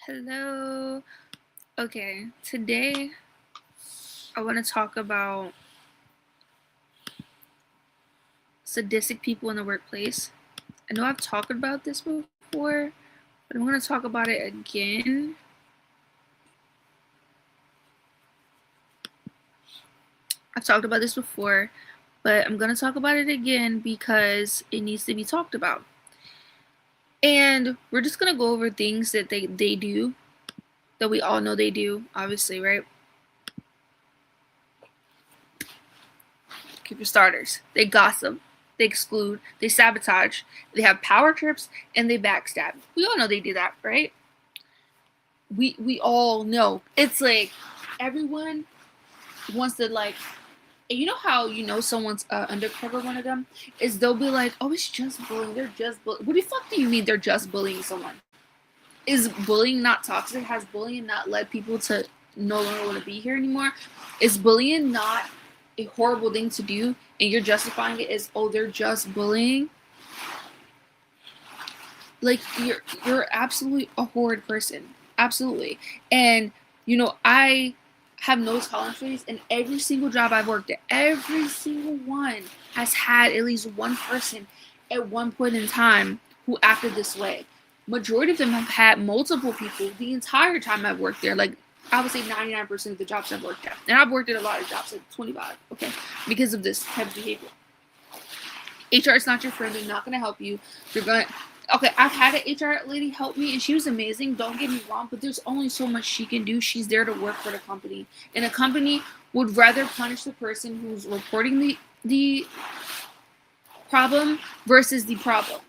Hello. Okay, today I want to talk about sadistic people in the workplace. I know I've talked about this before, but I'm going to talk about it again. I've talked about this before, but I'm going to talk about it again because it needs to be talked about. And we're just going to go over things that they do, that we all know they do, obviously, right? Okay, for starters, they gossip, they exclude, they sabotage, they have power trips, and they backstab. We all know they do that, right? We all know. It's like everyone wants to like. You know how you know someone's undercover? One of them is they'll be like, "Oh, it's just bullying. They're just bullying." What the fuck do you mean they're just bullying someone? Is bullying not toxic? Has bullying not led people to no longer want to be here anymore? Is bullying not a horrible thing to do, and you're justifying it as, oh, they're just bullying? Like you're absolutely a horrid person, absolutely. And I have no tolerance for this, and every single job I've worked at, every single one has had at least one person at one point in time who acted this way. Majority of them have had multiple people the entire time I've worked there. Like, I would say 99% of the jobs I've worked at. And I've worked at a lot of jobs, like 25, okay, because of this type of behavior. HR is not your friend. They're not going to help you. They're going to... Okay, I've had an HR lady help me, and she was amazing. Don't get me wrong, but there's only so much she can do. She's there to work for the company. And a company would rather punish the person who's reporting the problem versus the problem.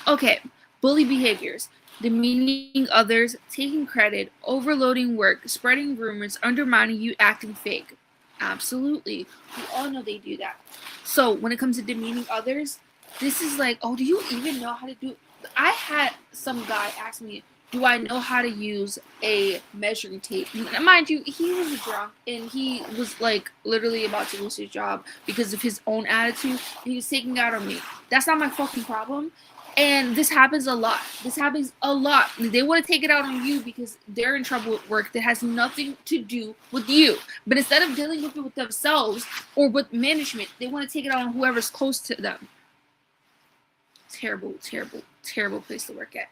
Okay, bully behaviors. Demeaning others, taking credit, overloading work, spreading rumors, undermining you, acting fake. Absolutely. We all know they do that. So when it comes to demeaning others, this is like, oh, do you even know how to do... I had some guy ask me, do I know how to use a measuring tape? Mind you, he was drunk and he was like literally about to lose his job because of his own attitude. He was taking out on me. That's not my fucking problem. And this happens a lot. This happens a lot. They want to take it out on you because they're in trouble at work that has nothing to do with you. But instead of dealing with it with themselves or with management, they want to take it out on whoever's close to them. Terrible, terrible, terrible place to work at.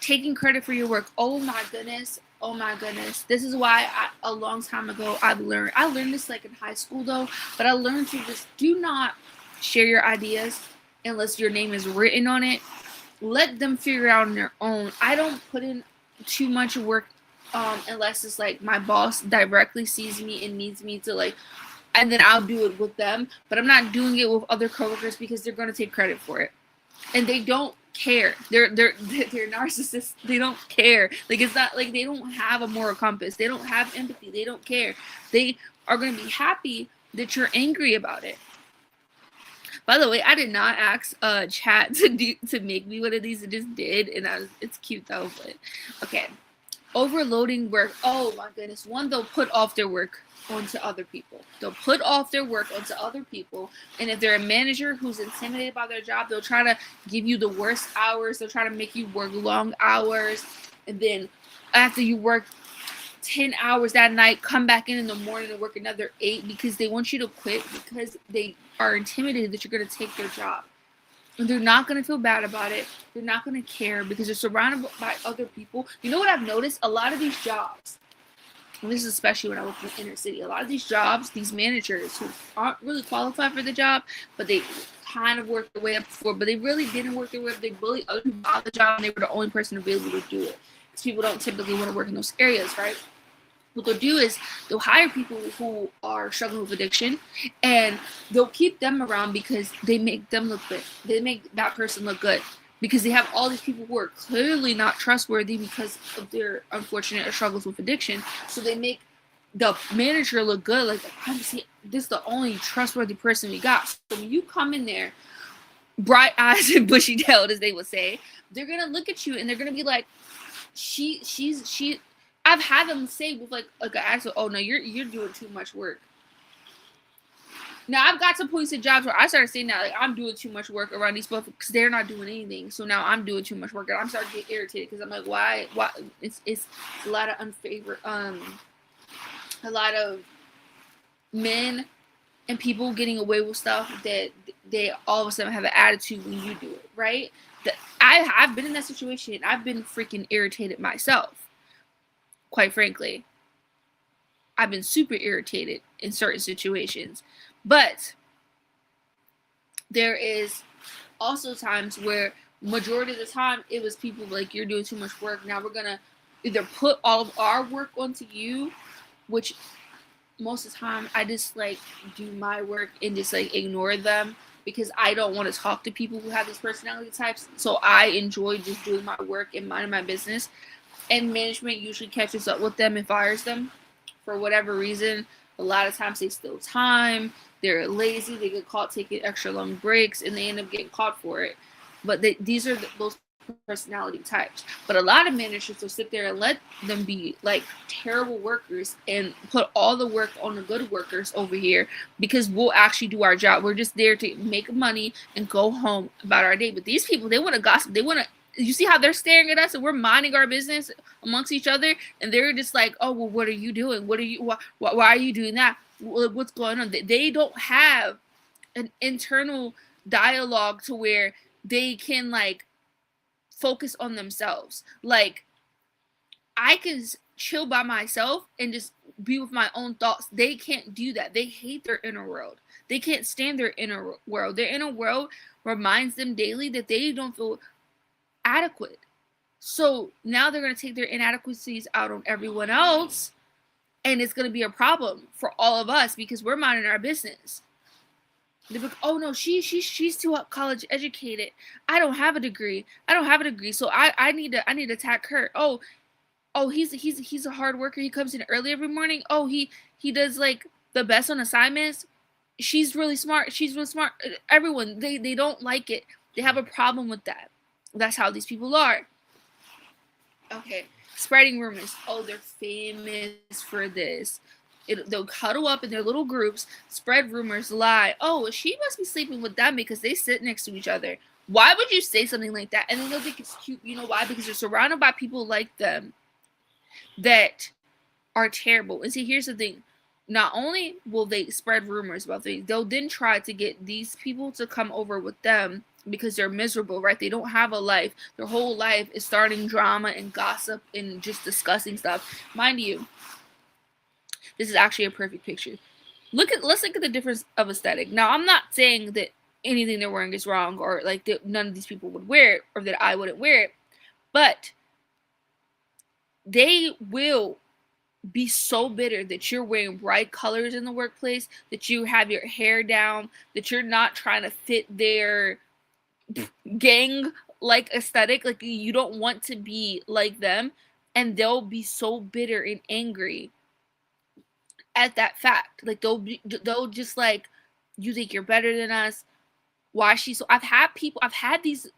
Taking credit for your work. Oh my goodness. Oh my goodness. This is why a long time ago I learned this like in high school though, but I learned to just do not share your ideas unless your name is written on it. Let them figure it out on their own. I don't put in too much work unless it's like my boss directly sees me and needs me to like, and then I'll do it with them. But I'm not doing it with other coworkers because they're going to take credit for it, and they don't care. They're narcissists. They don't care. Like, it's not like they don't have a moral compass. They don't have empathy. They don't care. They are going to be happy that you're angry about it. By the way, I did not ask chat to make me one of these. It just did, and it's cute though. But okay, overloading work. Oh my goodness. One, they'll put off their work onto other people. They'll put off their work onto other people, and if they're a manager who's intimidated by their job, they'll try to give you the worst hours. They'll try to make you work long hours, and then after you work 10 hours that night, come back in the morning and work another 8 because they want you to quit because they are intimidated that you're going to take their job. And they're not going to feel bad about it. They're not going to care because they're surrounded by other people. You know what I've noticed? A lot of these jobs, and this is especially when I work in the inner city, a lot of these jobs, these managers who aren't really qualified for the job, but they kind of worked their way up before, but they really didn't work their way up. They bullied other people out of the job, and they were the only person to be able to do it. Because people don't typically want to work in those areas, right? What they'll do is they'll hire people who are struggling with addiction, and they'll keep them around because they make them look good. They make that person look good because they have all these people who are clearly not trustworthy because of their unfortunate struggles with addiction. So they make the manager look good. Like, obviously, this is the only trustworthy person we got. So when you come in there, bright eyes and bushy tailed, as they would say, they're gonna look at you and they're gonna be like, she. I've had them say with like an accent, "Oh no, you're doing too much work." Now I've got some points in jobs where I started saying that like I'm doing too much work around these people because they're not doing anything. So now I'm doing too much work and I'm starting to get irritated because I'm like, why? It's a lot of a lot of men and people getting away with stuff that they all of a sudden have an attitude when you do it, right? I've been in that situation. I've been freaking irritated myself, quite frankly. I've been super irritated in certain situations. But there is also times where majority of the time it was people like, you're doing too much work. Now we're going to either put all of our work onto you, which most of the time I just like do my work and just like ignore them because I don't want to talk to people who have these personality types. So I enjoy just doing my work and minding my business. And management usually catches up with them and fires them for whatever reason. A lot of times they steal time, they're lazy, they get caught taking extra long breaks, and they end up getting caught for it. But these are those personality types. But a lot of managers will sit there and let them be like terrible workers and put all the work on the good workers over here because we'll actually do our job. We're just there to make money and go home about our day. But these people, they want to gossip. They want to, you see how they're staring at us and we're minding our business amongst each other and they're just like, oh, well, what are you doing? What are you, why are you doing that? What's going on? They don't have an internal dialogue to where they can like focus on themselves. Like I can chill by myself and just be with my own thoughts. They can't do that. They hate their inner world. They can't stand their inner world. Their inner world reminds them daily that they don't feel adequate. So now they're going to take their inadequacies out on everyone else, and it's going to be a problem for all of us because we're minding our business. They're like, oh no, she's too college educated. I don't have a degree. So I need to attack her. Oh, he's a hard worker. He comes in early every morning. Oh, he does like the best on assignments. She's really smart. Everyone, they don't like it. They have a problem with that. That's how these people are. Okay, spreading rumors. Oh, they're famous for this. They'll huddle up in their little groups, spread rumors, lie. Oh, she must be sleeping with them because they sit next to each other. Why would you say something like that? And then they'll think it's cute. You know why? Because they're surrounded by people like them that are terrible. And see, here's the thing. Not only will they spread rumors about things, they'll then try to get these people to come over with them because they're miserable, right? They don't have a life. Their whole life is starting drama and gossip and just discussing stuff. Mind you, this is actually a perfect picture. Let's look at the difference of aesthetic. Now, I'm not saying that anything they're wearing is wrong or like that none of these people would wear it or that I wouldn't wear it, but they will be so bitter that you're wearing bright colors in the workplace, that you have your hair down, that you're not trying to fit their gang like aesthetic, like you don't want to be like them, and they'll be so bitter and angry at that fact. Like they'll just like, you think you're better than us, why she's so. I've had these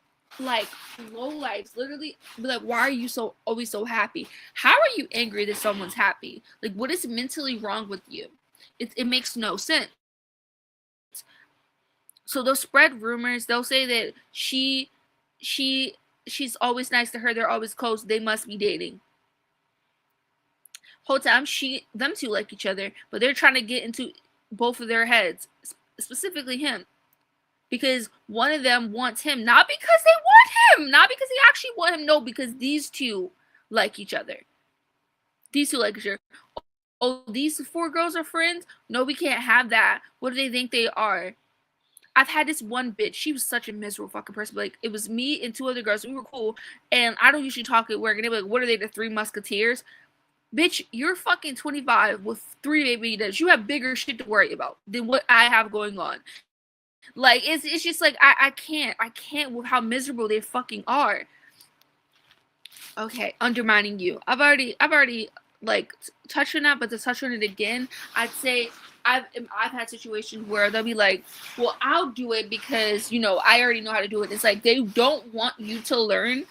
like low lives literally be like, why are you so always so happy? How are you angry that someone's happy? Like, what is mentally wrong with you? It makes no sense. So they'll spread rumors. They'll say that she's always nice to her. They're always close. They must be dating. Whole time them two like each other, but they're trying to get into both of their heads, specifically him, because one of them wants him, not because they want him, not because they actually want him. No, because these two like each other. These two like each other. Oh, these four girls are friends? No, we can't have that. What do they think they are? I've had this one bitch. She was such a miserable fucking person. Like, it was me and two other girls. We were cool. And I don't usually talk at work. And they were like, what are they, the Three Musketeers? Bitch, you're fucking 25 with 3 baby dads. You have bigger shit to worry about than what I have going on. Like, it's just like, I can't with how miserable they fucking are. Okay, undermining you. I've already like touched on that, but to touch on it again, I'd say I've had situations where they'll be like, well, I'll do it because, you know, I already know how to do it. It's like they don't want you to learn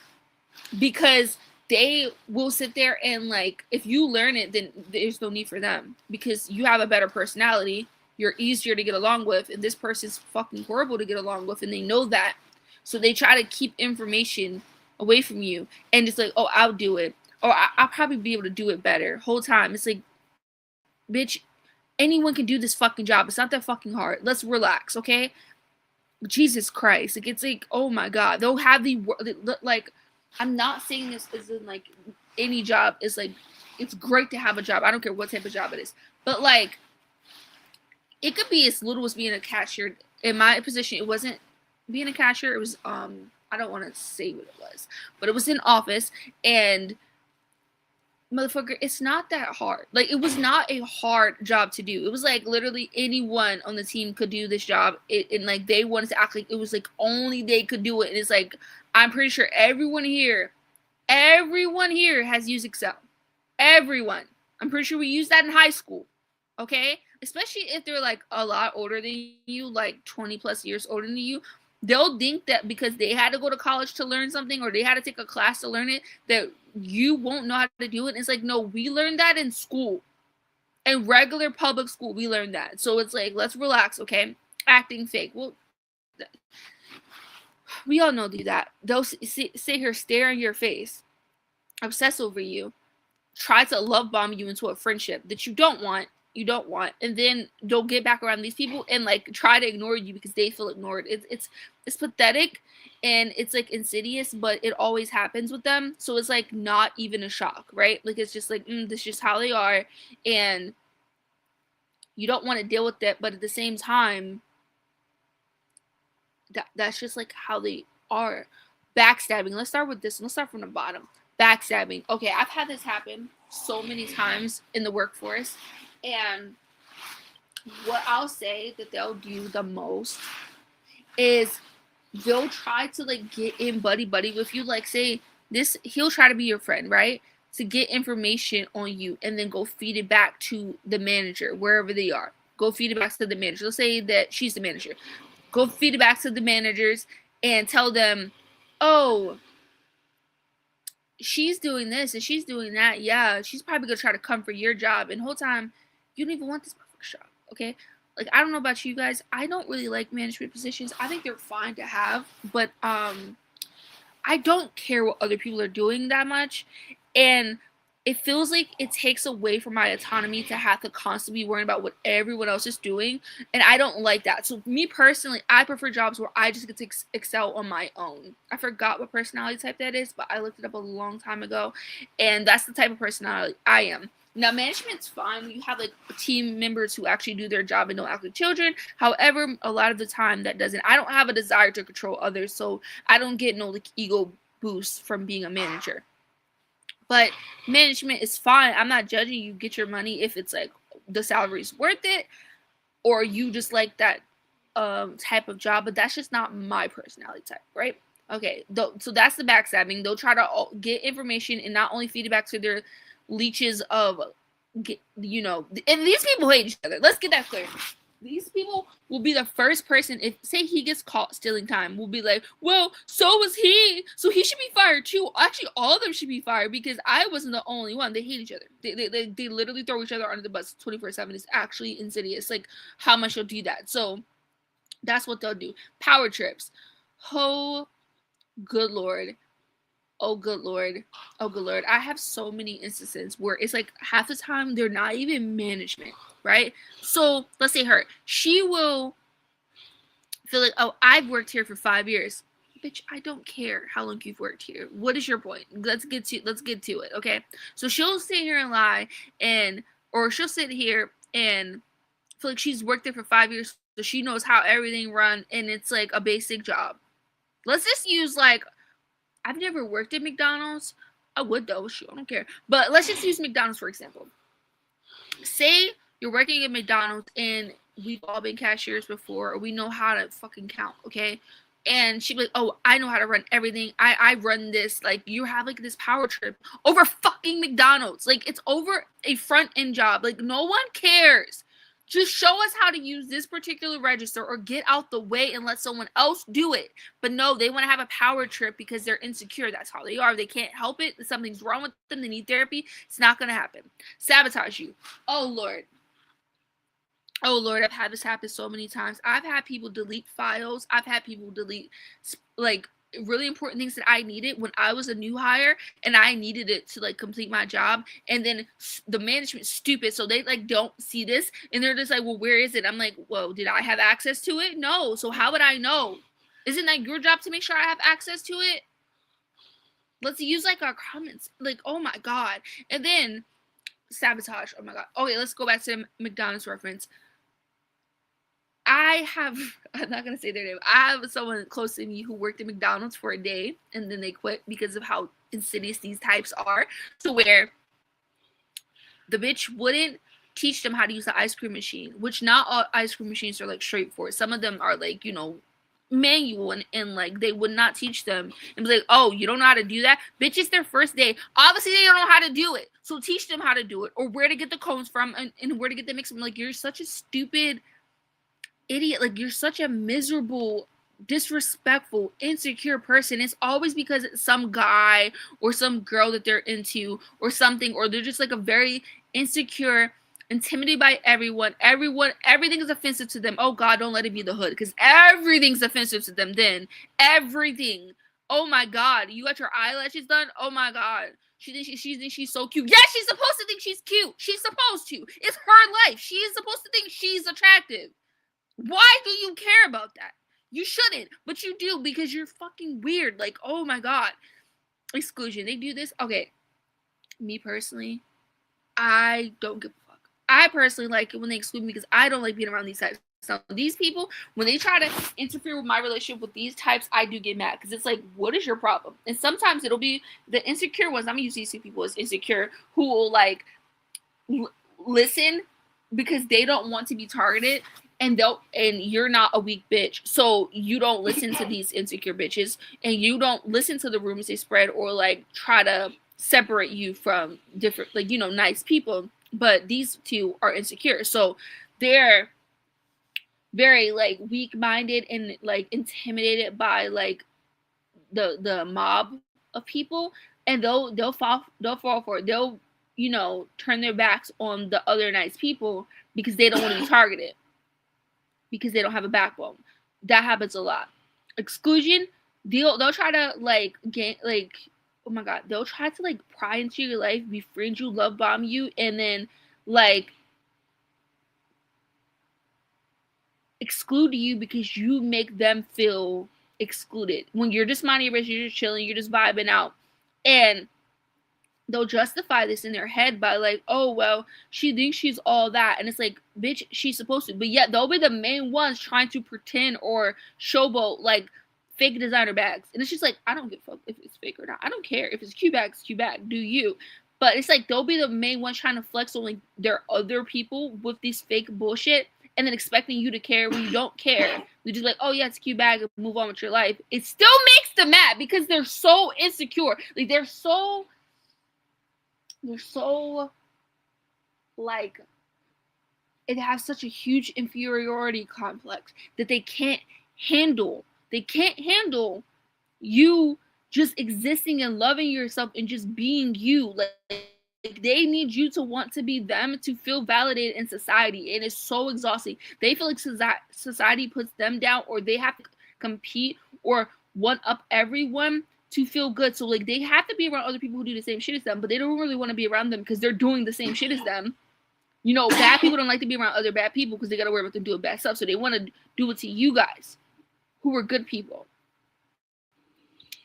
because they will sit there and like, if you learn it, then there's no need for them because you have a better personality you're easier to get along with, and this person's fucking horrible to get along with, and they know that. So they try to keep information away from you, and it's like, oh, I'll do it, or I'll probably be able to do it better. Whole time, it's like, bitch, anyone can do this fucking job. It's not that fucking hard. Let's relax, okay? Jesus Christ. Like, it's like, oh my God. They'll have like, I'm not saying this as in, like, any job is, like, it's great to have a job. I don't care what type of job it is. But, like, it could be as little as being a cashier. In my position, it wasn't being a cashier. It was, I don't want to say what it was. But it was in office, and motherfucker, it's not that hard. Like, it was not a hard job to do. It was like literally anyone on the team could do this job. And like, they wanted to act like it was like only they could do it. And it's like, I'm pretty sure everyone here has used Excel. Everyone. I'm pretty sure we used that in high school. Okay? Especially if they're like a lot older than you, like 20 plus years older than you. They'll think that because they had to go to college to learn something, or they had to take a class to learn it, that you won't know how to do it. It's like, no, we learned that in school. In regular public school, we learned that. So it's like, let's relax, okay? Acting fake. Well, we all know do that. They'll sit here, stare in your face, obsess over you, try to love bomb you into a friendship that you don't want, and then they'll get back around these people and like try to ignore you because they feel ignored. It's pathetic, and it's like insidious, but it always happens with them. So it's like not even a shock, right? Like, it's just like, this is just how they are, and you don't want to deal with it, but at the same time, that's just like how they are. Backstabbing. Let's start with this. Let's start from the bottom. Backstabbing. Okay, I've had this happen so many times in the workforce. And what I'll say that they'll do the most is they'll try to like get in buddy with you. Like, say this, he'll try to be your friend, right? To get information on you and then go feed it back to the manager, wherever they are. Go feed it back to the manager. Let's say that she's the manager. Go feed it back to the managers and tell them, oh, she's doing this and she's doing that. Yeah, she's probably gonna try to come for your job. And the whole time, you don't even want this perfect job, okay? Like, I don't know about you guys. I don't really like management positions. I think they're fine to have, but I don't care what other people are doing that much. And it feels like it takes away from my autonomy to have to constantly be worrying about what everyone else is doing. And I don't like that. So me personally, I prefer jobs where I just get to excel on my own. I forgot what personality type that is, but I looked it up a long time ago. And that's the type of personality I am. Now, management's fine. You have like team members who actually do their job and don't act like children. However, a lot of the time that doesn't. I don't have a desire to control others, so I don't get no like ego boost from being a manager. But management is fine. I'm not judging you. Get your money if it's like the salary's worth it, or you just like that type of job. But that's just not my personality type, right? Okay, so that's the backstabbing. They'll try to get information and not only feed it back to their leeches of, you know, and these people hate each other. Let's get that clear. These people will be the first person, if say he gets caught stealing time, will be like, well, so was he, so he should be fired too. Actually, all of them should be fired because I wasn't the only one. They hate each other. They literally throw each other under the bus 24/7. It's actually insidious, like how much they'll do that. So that's what they'll do. Power trips. Oh, good Lord. Oh, good Lord. Oh, good Lord. I have so many instances where it's like half the time they're not even management, right? So let's say her. She will feel like, oh, I've worked here for 5 years. Bitch, I don't care how long you've worked here. What is your point? Let's get to it, okay? So she'll sit here and lie, or she'll sit here and feel like she's worked there for 5 years, so she knows how everything runs, and it's like a basic job. Let's just use like, I've never worked at McDonald's. I would though. Shoot, I don't care. But let's just use McDonald's for example. Say you're working at McDonald's and we've all been cashiers before, or we know how to fucking count, okay? And she'd be like, oh, I know how to run everything. I run this. Like, you have like this power trip over fucking McDonald's. Like, it's over a front end job. Like, no one cares. Just show us how to use this particular register or get out the way and let someone else do it. But no, they want to have a power trip because they're insecure. That's how they are. They can't help it. Something's wrong with them. They need therapy. It's not going to happen. Sabotage you. Oh, Lord. Oh Lord, I've had this happen so many times. I've had people delete files. I've had people delete like really important things that I needed when I was a new hire and I needed it to like complete my job. And then the management's stupid, so they like don't see this and they're just like, well, where is it? I'm like, whoa, did I have access to it? No. So how would I know? Isn't that your job to make sure I have access to it? Let's use like our comments. Like, oh my god. And then sabotage. Oh my god. Okay, let's go back to the McDonald's reference. I'm not gonna say their name. I have someone close to me who worked at McDonald's for a day and then they quit because of how insidious these types are. So where the bitch wouldn't teach them how to use the ice cream machine, which not all ice cream machines are like straightforward. Some of them are like, manual and like they would not teach them and be like, oh, you don't know how to do that? Bitch, it's their first day. Obviously they don't know how to do it. So teach them how to do it or where to get the cones from and where to get the mix. I'm like, you're such a stupid idiot. Like, you're such a miserable, disrespectful, insecure person. It's always because it's some guy or some girl that they're into or something, or they're just like a very insecure, intimidated by everyone, everything is offensive to them. Oh god, don't let it be the hood, because everything's offensive to them. Then everything. Oh my god, you got your eyelashes done? Oh my god, she thinks she's so cute. Yes, she's supposed to think she's cute. She's supposed to. It's her life. She is supposed to think she's attractive. Why do you care about that? You shouldn't, but you do because you're fucking weird. Like, oh my god. Exclusion. They do this. Okay. Me personally, I don't give a fuck. I personally like it when they exclude me because I don't like being around these types. So these people, when they try to interfere with my relationship with these types, I do get mad because it's like, what is your problem? And sometimes it'll be the insecure ones. I'm gonna use these two people as insecure who will like listen because they don't want to be targeted. And you're not a weak bitch, so you don't listen to these insecure bitches, and you don't listen to the rumors they spread or like try to separate you from different, like, nice people. But these two are insecure, so they're very like weak-minded and like intimidated by like the mob of people, and they'll fall for it. They'll turn their backs on the other nice people because they don't want to be targeted, because they don't have a backbone. That happens a lot. Exclusion, they'll try to like gain, like, oh my god, they'll try to like pry into your life, befriend you, love bomb you, and then like exclude you because you make them feel excluded. When you're just minding your business, you're just chilling, you're just vibing out, and they'll justify this in their head by like, oh, well, she thinks she's all that. And it's like, bitch, she's supposed to. But yet they'll be the main ones trying to pretend or showboat like fake designer bags. And it's just like, I don't give a fuck if it's fake or not. I don't care. If it's cute bag, it's cute bag. Do you? But it's like they'll be the main ones trying to flex on like their other people with these fake bullshit and then expecting you to care when you don't care. You're just like, oh yeah, it's a cute bag and move on with your life. It still makes them mad because they're so insecure. Like they're so like, it has such a huge inferiority complex that they can't handle you just existing and loving yourself and just being you. Like they need you to want to be them, to feel validated in society, and it's so exhausting. They feel like society puts them down, or they have to compete or one up everyone to feel good. So like they have to be around other people who do the same shit as them, but they don't really want to be around them because they're doing the same shit as them. Bad people don't like to be around other bad people because they gotta worry about them doing bad stuff. So they want to do it to you guys who are good people.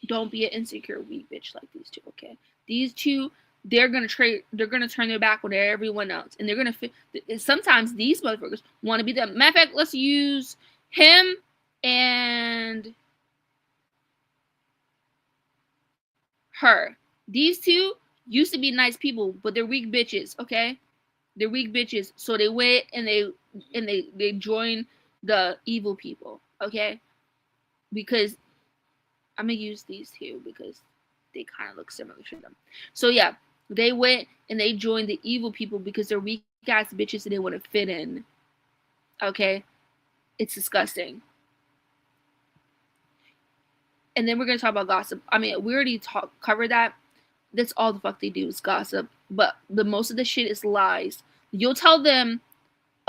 Don't be an insecure weak bitch like these two, okay? These two, they're gonna turn their back on everyone else, and they're gonna sometimes these motherfuckers want to be them. Matter of fact, let's use him and her. These two used to be nice people, but they're weak bitches, okay? They're weak bitches. So they went and they joined the evil people, okay? Because I'm gonna use these two because they kind of look similar to them. So yeah, they went and they joined the evil people because they're weak ass bitches and they want to fit in. Okay? It's disgusting. And then we're gonna talk about gossip. I mean, we already covered that. That's all the fuck they do is gossip. But the most of the shit is lies. You'll tell them,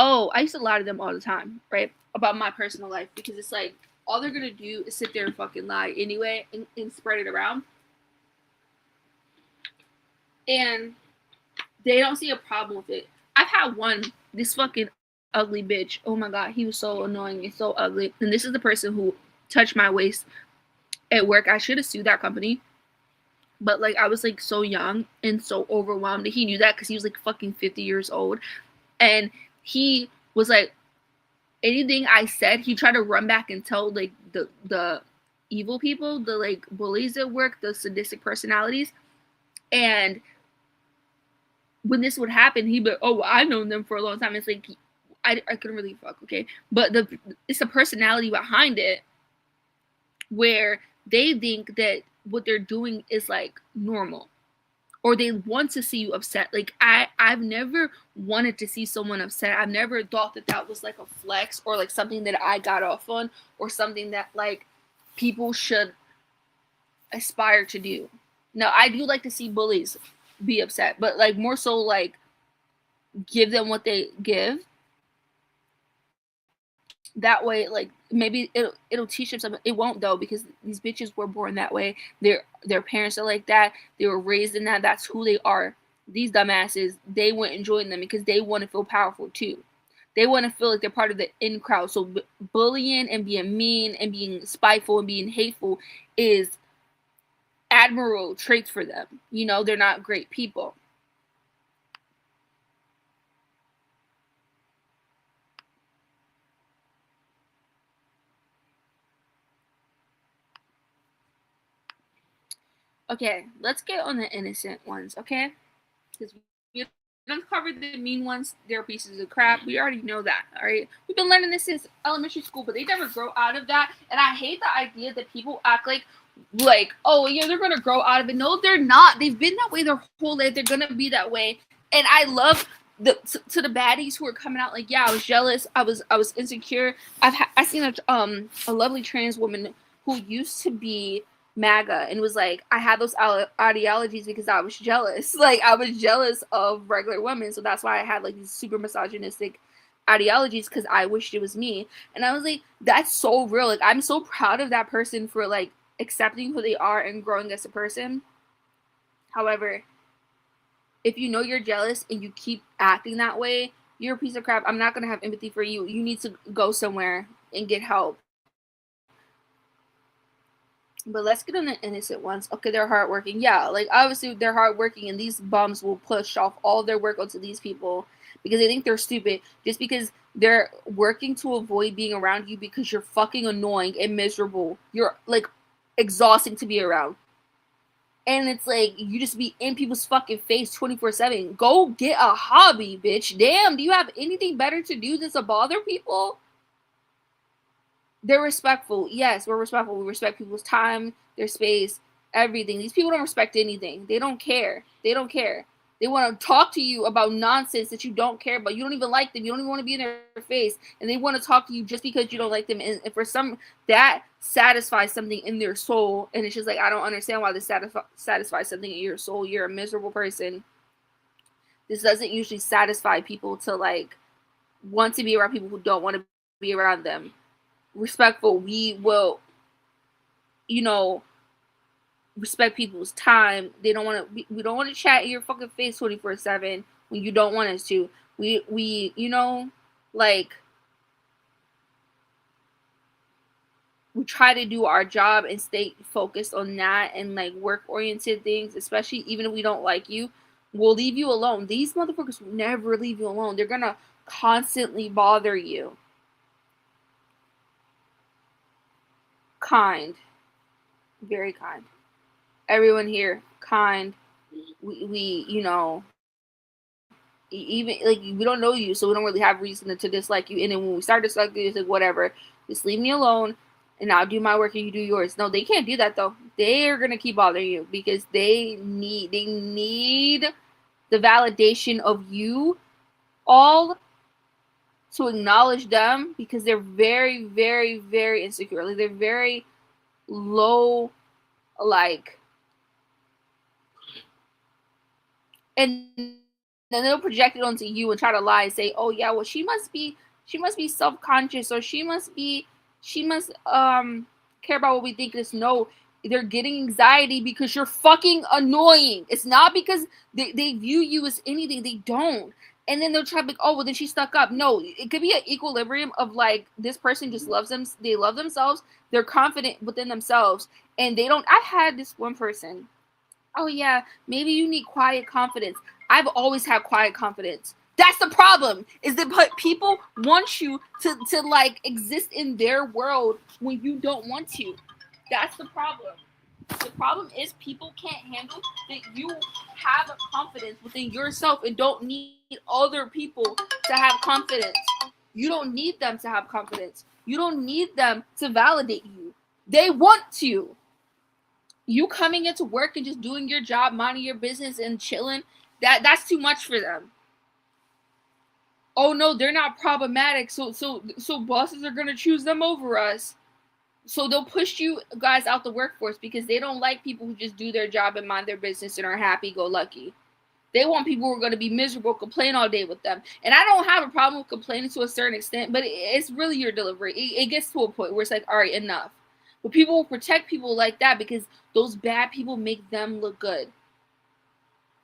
Oh, I used to lie to them all the time, right? About my personal life, because it's like all they're gonna do is sit there and fucking lie anyway and spread it around. And they don't see a problem with it. I've had this fucking ugly bitch. Oh my god, he was so annoying and so ugly. And this is the person who touched my waist at work. I should have sued that company. But like I was like so young and so overwhelmed. He knew that because he was like fucking 50 years old. And he was like, anything I said, he tried to run back and tell like the evil people, the like bullies at work, the sadistic personalities. And when this would happen, he'd be, oh, I've known them for a long time. It's like I couldn't really fuck, okay? But it's the personality behind it where they think that what they're doing is like normal, or they want to see you upset. Like I've never wanted to see someone upset. I've never thought that that was like a flex or like something that I got off on or something that like people should aspire to do. Now I do like to see bullies be upset, but like more so like give them what they give. That way, like maybe it'll teach them something. It won't though, because these bitches were born that way. Their parents are like that. They were raised in that. That's who they are. These dumbasses, they went and joined them because they want to feel powerful too. They want to feel like they're part of the in crowd. So bullying and being mean and being spiteful and being hateful is admirable traits for them. You know, they're not great people. Okay, let's get on the innocent ones, okay? Because we uncovered the mean ones, they're pieces of crap. We already know that, all right? We've been learning this since elementary school, but they never grow out of that. And I hate the idea that people act like, oh, yeah, they're going to grow out of it. No, they're not. They've been that way their whole life. They're going to be that way. And I love to the baddies who are coming out like, yeah, I was jealous. I was insecure. I seen a lovely trans woman who used to be MAGA and was like, I had those ideologies because I was jealous. Like I was jealous of regular women, so that's why I had like these super misogynistic ideologies, because I wished it was me. And I was like, that's so real. Like I'm so proud of that person for like accepting who they are and growing as a person. However, if you know you're jealous and you keep acting that way, you're a piece of crap. I'm not gonna have empathy for you. You need to go somewhere and get help. But let's get on the innocent ones. Okay, they're hardworking. Yeah, like obviously they're hardworking, and these bums will push off all their work onto these people because they think they're stupid. Just because they're working to avoid being around you because you're fucking annoying and miserable. You're like exhausting to be around. And it's like you just be in people's fucking face 24/7. Go get a hobby, bitch. Damn, do you have anything better to do than to bother people? They're respectful. Yes, we're respectful. We respect people's time, their space, everything. These people don't respect anything. They don't care. They don't care. They want to talk to you about nonsense that you don't care about. You don't even like them. You don't even want to be in their face. And they want to talk to you just because you don't like them. And for some, that satisfies something in their soul. And it's just like, I don't understand why this satisfies something in your soul. You're a miserable person. This doesn't usually satisfy people to like want to be around people who don't want to be around them. Respectful, we will, respect people's time. They don't want to. We don't want to chat in your fucking face 24/7 when you don't want us to. We like we try to do our job and stay focused on that and like work oriented things. Especially even if we don't like you, we'll leave you alone. These motherfuckers will never leave you alone. They're gonna constantly bother you. Kind, very kind. Everyone here, kind. We even like we don't know you, so we don't really have reason to dislike you. And then when we start disliking you, it's like whatever, just leave me alone, and I'll do my work and you do yours. No, they can't do that though. They're gonna keep bothering you because they need the validation of you all to acknowledge them, because they're very, very, very insecure. Like they're very low, like, and then they'll project it onto you and try to lie and say, oh yeah, well she must be self-conscious, or she must care about what we think. It's no, they're getting anxiety because you're fucking annoying. It's not because they view you as anything. They don't. And then they'll try to be, oh well, then she stuck up. No, it could be an equilibrium of like, this person just loves them, they love themselves, they're confident within themselves, and they don't. I had this one person, oh yeah, maybe you need quiet confidence. I've always had quiet confidence. That's the problem, is that people want you to like exist in their world when you don't want to. That's the problem. The problem is people can't handle that you have a confidence within yourself and don't need other people to have confidence. You don't need them to have confidence. You don't need them to validate you. They want to. You coming into work and just doing your job, minding your business and chilling, that's too much for them. Oh no, they're not problematic, so bosses are gonna choose them over us. So they'll push you guys out the workforce because they don't like people who just do their job and mind their business and are happy-go-lucky. They want people who are going to be miserable, complain all day with them. And I don't have a problem with complaining to a certain extent, but it's really your delivery. It gets to a point where it's like, all right, enough. But people will protect people like that because those bad people make them look good.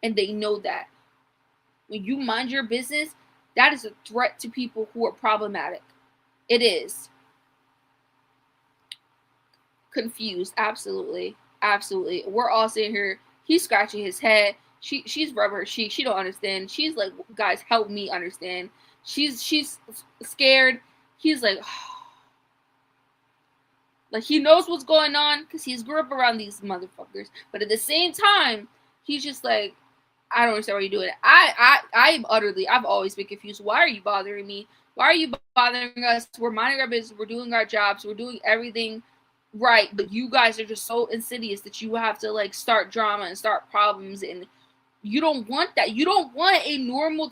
And they know that. When you mind your business, that is a threat to people who are problematic. It is. Confused, absolutely. We're all sitting here. He's scratching his head. She's rubbing her cheek. She don't understand. She's like, guys, help me understand. She's scared. He's like, like he knows what's going on because he's grew up around these motherfuckers. But at the same time, he's just like, I don't understand why you're doing it. I've always been confused. Why are you bothering me? Why are you bothering us? We're minding our business. We're doing our jobs. We're doing everything right. But you guys are just so insidious that you have to like start drama and start problems. And you don't want that. You don't want a normal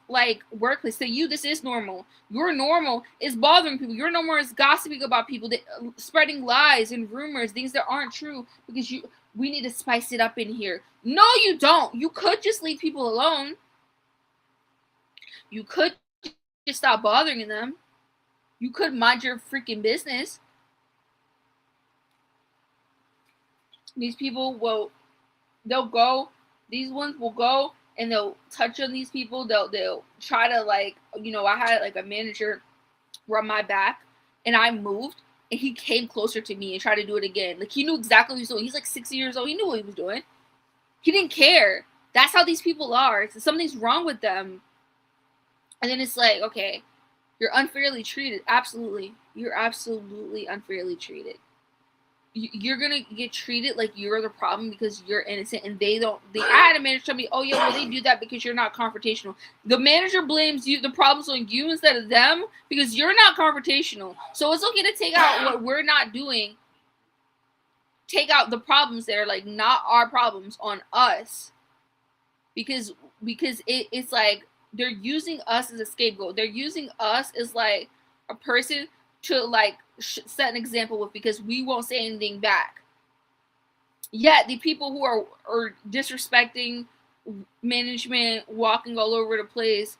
like workplace. To you, this is normal. Your normal is bothering people. Your normal is gossiping about people, spreading lies and rumors, things that aren't true because we need to spice it up in here. No, you don't. You could just leave people alone. You could just stop bothering them. You could mind your freaking business. These people they'll go. These ones will go and they'll touch on these people. They'll try to like, I had like a manager rub my back and I moved and he came closer to me and tried to do it again. Like he knew exactly what he was doing. He's like 60 years old. He knew what he was doing. He didn't care. That's how these people are. Something's wrong with them. And then it's like, okay, you're unfairly treated. Absolutely. You're absolutely unfairly treated. You're gonna get treated like you're the problem because you're innocent, and they don't. I had a manager tell me, "Oh yeah, well they do that because you're not confrontational." The manager blames you, the problems on you instead of them because you're not confrontational. So it's okay to take out what we're not doing. Take out the problems that are like not our problems on us, because it's like they're using us as a scapegoat. They're using us as like a person to like set an example with because we won't say anything back. Yet the people who are disrespecting management, walking all over the place,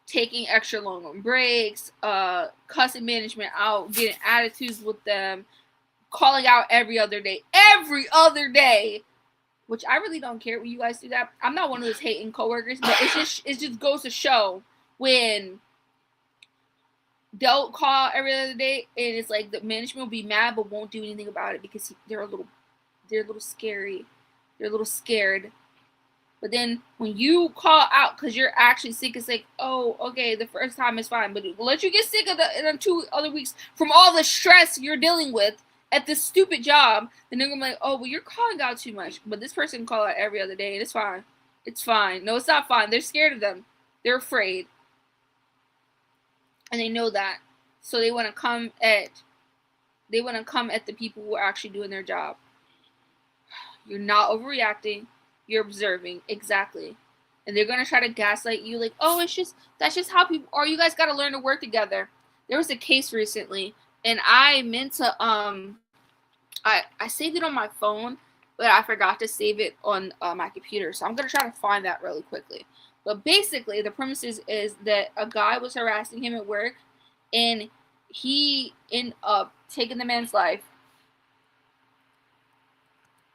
taking extra long on breaks, cussing management out, getting attitudes with them, calling out every other day, which I really don't care when you guys do that. I'm not one of those hating coworkers, but it just goes to show when they'll call every other day and it's like the management will be mad but won't do anything about it because they're a little scary. They're a little scared. But then when you call out because you're actually sick, it's like, oh, okay, the first time is fine, but we'll let you get sick in 2 other weeks from all the stress you're dealing with at this stupid job. Then they're gonna be like, oh, well, you're calling out too much. But this person can call out every other day and it's fine. It's fine. No, it's not fine. They're scared of them. They're afraid. And they know that. So they want to come at the people who are actually doing their job. You're not overreacting. You're observing. Exactly. And they're going to try to gaslight you like, oh, that's just how people are. You guys got to learn to work together. There was a case recently and I meant to, I saved it on my phone but I forgot to save it on my computer. So I'm going to try to find that really quickly. But basically, the premise is that a guy was harassing him at work, and he ended up taking the man's life.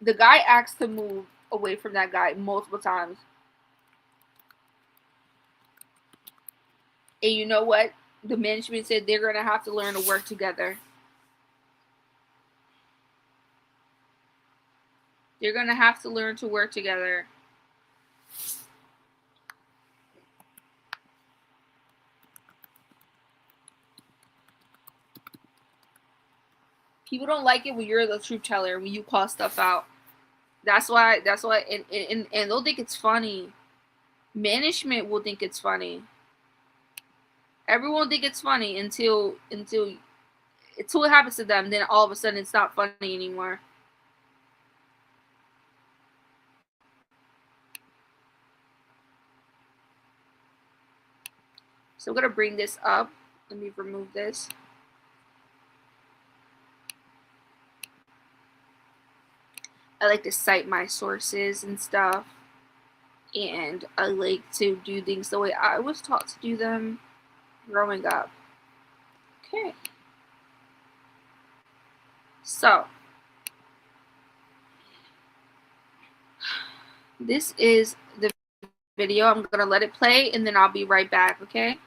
The guy asked to move away from that guy multiple times. And you know what? The management said they're going to have to learn to work together. They're going to have to learn to work together. People don't like it when you're the truth teller, when you call stuff out. That's why, and they'll think it's funny. Management will think it's funny. Everyone will think it's funny until it happens to them. Then all of a sudden, it's not funny anymore. So I'm gonna bring this up. Let me remove this. I like to cite my sources and stuff, and I like to do things the way I was taught to do them growing up. Okay. So, this is the video. I'm going to let it play, and then I'll be right back, okay?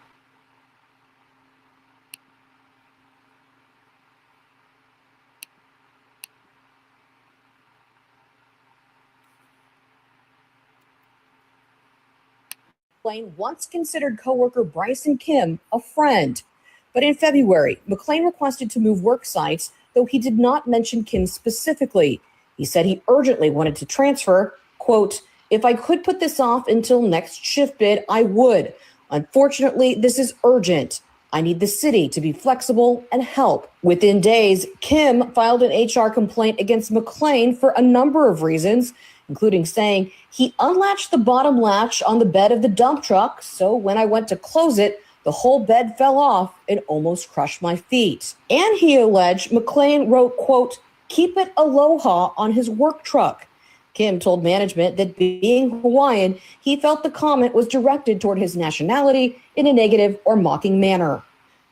Once considered coworker Bryson Kim a friend. But in February, McClain requested to move work sites, though he did not mention Kim specifically. He said he urgently wanted to transfer, quote, "If I could put this off until next shift bid, I would. Unfortunately, this is urgent. I need the city to be flexible and help." Within days, Kim filed an HR complaint against McClain for a number of reasons, including saying he unlatched the bottom latch on the bed of the dump truck, so when I went to close it, the whole bed fell off and almost crushed my feet. And he alleged McClain wrote, quote, "Keep it aloha" on his work truck. Kim told management that being Hawaiian, he felt the comment was directed toward his nationality in a negative or mocking manner.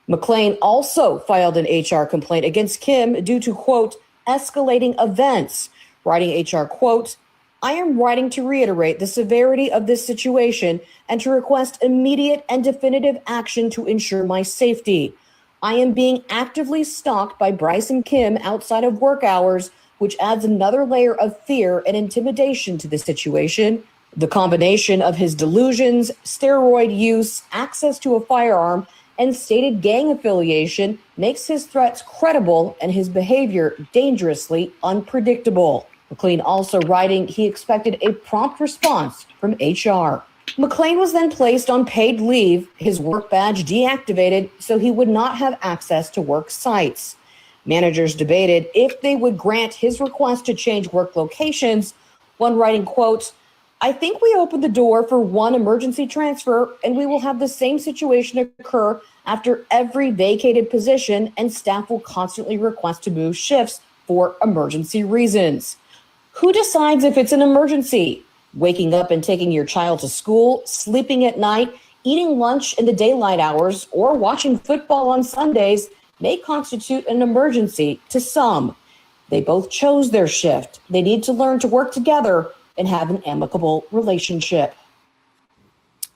McClain also filed an HR complaint against Kim due to, quote, "escalating events," writing HR, quote, "I am writing to reiterate the severity of this situation and to request immediate and definitive action to ensure my safety. I am being actively stalked by Bryson Kim outside of work hours, which adds another layer of fear and intimidation to the situation. The combination of his delusions, steroid use, access to a firearm, and stated gang affiliation makes his threats credible and his behavior dangerously unpredictable." McClain also writing he expected a prompt response from HR. McClain was then placed on paid leave, his work badge deactivated so he would not have access to work sites. Managers debated if they would grant his request to change work locations, one writing, quote, "I think we opened the door for one emergency transfer and we will have the same situation occur after every vacated position and staff will constantly request to move shifts for emergency reasons." Who decides if it's an emergency? Waking up and taking your child to school, sleeping at night, eating lunch in the daylight hours, or watching football on Sundays may constitute an emergency to some. They both chose their shift. They need to learn to work together and have an amicable relationship.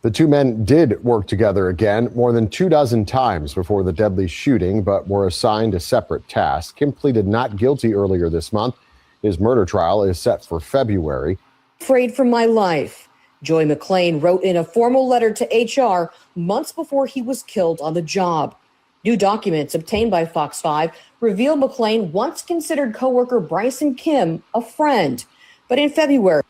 The two men did work together again more than 24 times before the deadly shooting, but were assigned a separate task. Kim pleaded not guilty earlier this month. His murder trial is set for February. "Afraid for my life," Joy McClain wrote in a formal letter to HR months before he was killed on the job. New documents obtained by Fox 5 reveal McClain once considered coworker Bryson Kim a friend. But in February,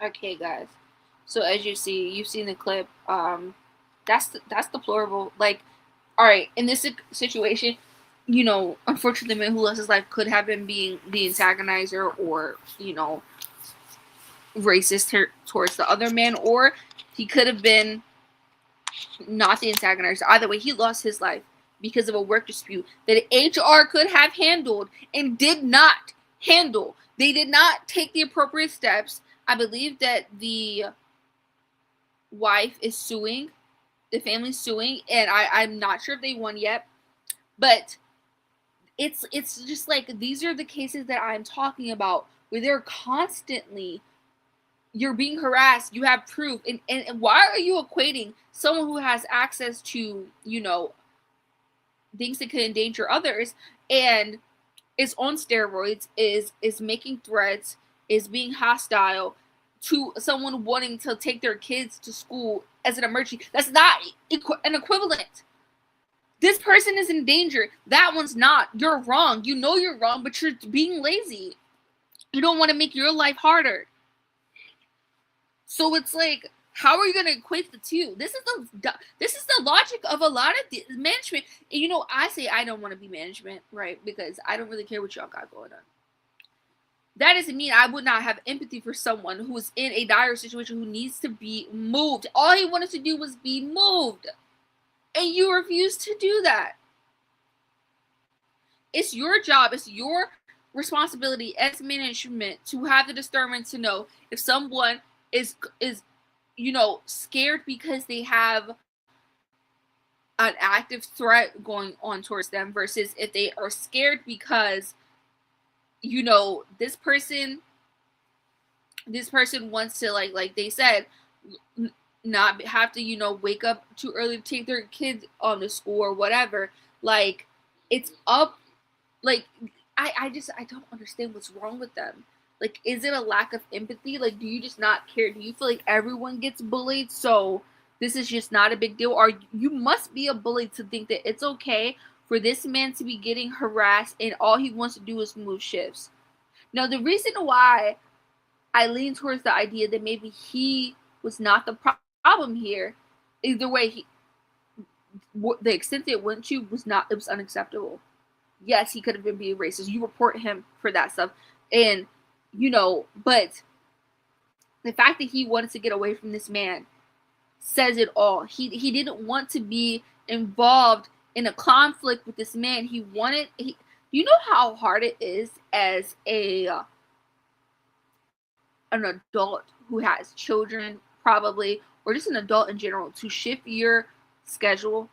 Okay, guys. So as you see, you've seen the clip. That's deplorable. Like, all right, in this situation, you know, unfortunately, the man who lost his life could have been being the antagonizer or, you know, racist towards the other man, or he could have been not the antagonizer. Either way, he lost his life because of a work dispute that HR could have handled and did not handle. They did not take the appropriate steps. I believe that the wife is suing, the family's suing, and I'm not sure if they won yet, but it's just like, these are the cases that I'm talking about where they're constantly, you're being harassed, you have proof, and why are you equating someone who has access to, you know, things that could endanger others and is on steroids, is making threats, is being hostile to someone wanting to take their kids to school as an emergency? That's not an equivalent. This person is in danger. That one's not. You're wrong. You know you're wrong, but you're being lazy. You don't want to make your life harder. So it's like, how are you going to equate the two? This is the logic of a lot of management. And, you know, I say I don't want to be management, right? Because I don't really care what y'all got going on. That doesn't mean I would not have empathy for someone who is in a dire situation, who needs to be moved. All he wanted to do was be moved. And you refuse to do that. It's your job, it's your responsibility as management to have the discernment to know if someone is you know, scared because they have an active threat going on towards them, versus if they are scared because, you know, this person wants to, like they said, not have to, you know, wake up too early to take their kids on to school or whatever. Like, it's up, like, I don't understand what's wrong with them. Like, is it a lack of empathy? Like, do you just not care? Do you feel like everyone gets bullied, so this is just not a big deal? Or you must be a bully to think that it's okay for this man to be getting harassed and all he wants to do is move shifts. Now, the reason why I lean towards the idea that maybe he was not the problem here, either way, the extent that it went to was not, it was unacceptable. Yes, he could have been being racist. You report him for that stuff. And, you know, but the fact that he wanted to get away from this man says it all. He didn't want to be involved in a conflict with this man. He wanted, you know how hard it is as an adult who has children, probably, or just an adult in general, to shift your schedule.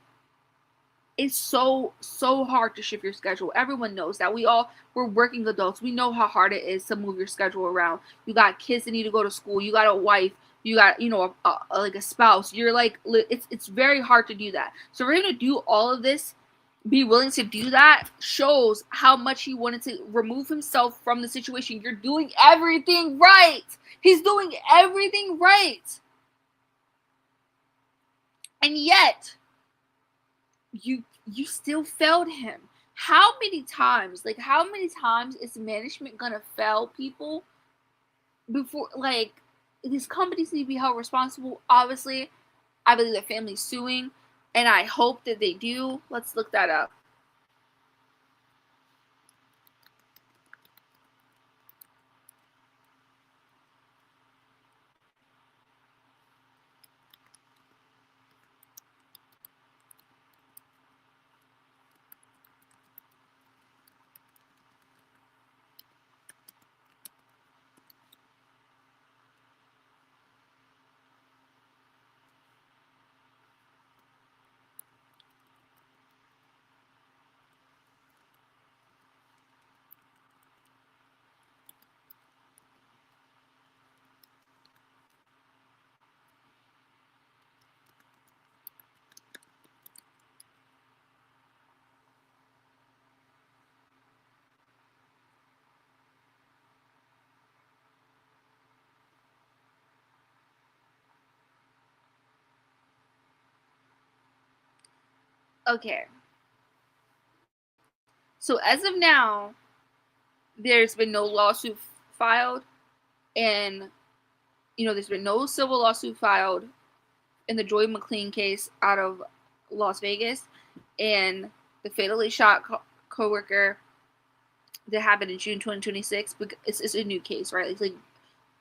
It's so hard to shift your schedule. Everyone knows that. We're working adults. We know how hard it is to move your schedule around. You got kids that need to go to school. You got a wife. You got, you know, like a spouse. You're like, it's very hard to do that. So for him to do all of this, be willing to do that, shows how much he wanted to remove himself from the situation. You're doing everything right. He's doing everything right. And yet, you still failed him. How many times is management gonna fail people before, like, these companies need to be held responsible? Obviously, I believe the family's suing, and I hope that they do. Let's look that up. Okay. So as of now, there's been no lawsuit filed, and, you know, there's been no civil lawsuit filed in the Joy McLean case out of Las Vegas. and the fatally shot coworker that happened in June 2026. It's a new case, right? It's like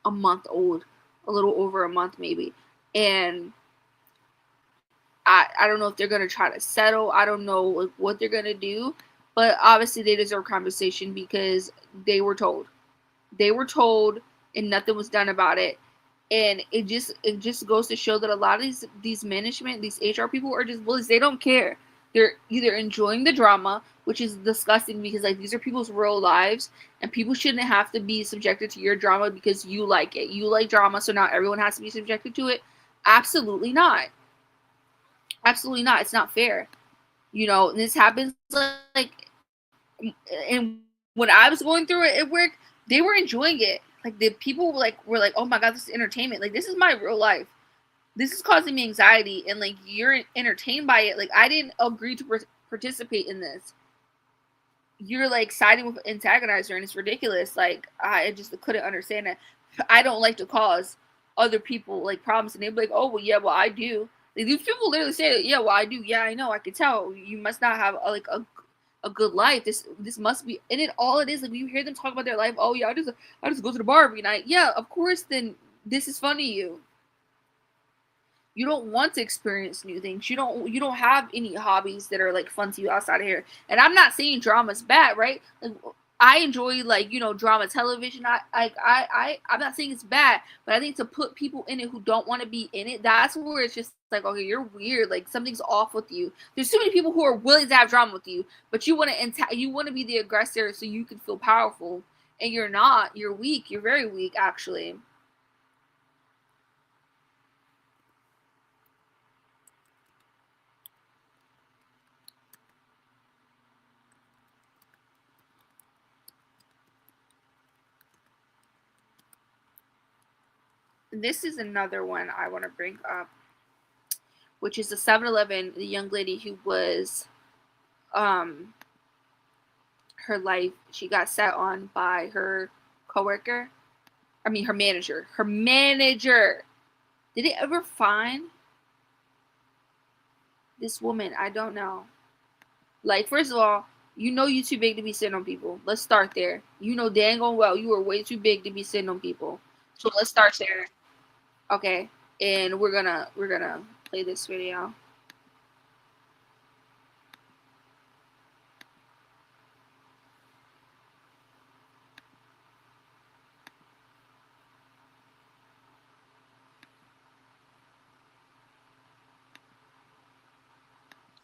a month old, a little over a month maybe, and I don't know if they're gonna try to settle. I don't know like what they're gonna do, but obviously they deserve conversation because they were told, and nothing was done about it. And it just goes to show that a lot of these management, these HR people are just bullies. They don't care. They're either enjoying the drama, which is disgusting because like these are people's real lives, and people shouldn't have to be subjected to your drama because you like it. You like drama, so now everyone has to be subjected to it. Absolutely not. Absolutely not. It's not fair. This happens like, and when I was going through it at work, they were enjoying it. Like the people were like, oh my god, this is entertainment. Like this is my real life. This is causing me anxiety, and like you're entertained by it. Like I didn't agree to participate in this. You're like siding with antagonizer, and it's ridiculous. Like I just couldn't understand it. I don't like to cause other people like problems, and they'd be like, oh well, yeah, well I do. Like, these people literally say, yeah, well I do. Yeah, I know. I can tell. You must not have a good life. This must be, and all it is, like, when you hear them talk about their life, oh yeah, I just go to the bar every night. Yeah, of course. Then this is fun to you. You don't want to experience new things. You don't have any hobbies that are like fun to you outside of here. And I'm not saying drama's bad, right? Like, I enjoy drama television. I'm not saying it's bad, but I think to put people in it who don't want to be in it, that's where it's just like, okay, you're weird. Like something's off with you. There's too many people who are willing to have drama with you, but you want to be the aggressor so you can feel powerful, and you're not. You're weak. You're very weak, actually. This is another one I want to bring up, which is the 7-Eleven, the young lady who was, her life, she got set on by her coworker. I mean, her manager. Her manager. Did it ever find this woman? I don't know. Like, first of all, you too big to be sitting on people. Let's start there. You know dang on well you are way too big to be sitting on people. So let's start there. Okay, and we're gonna play this video.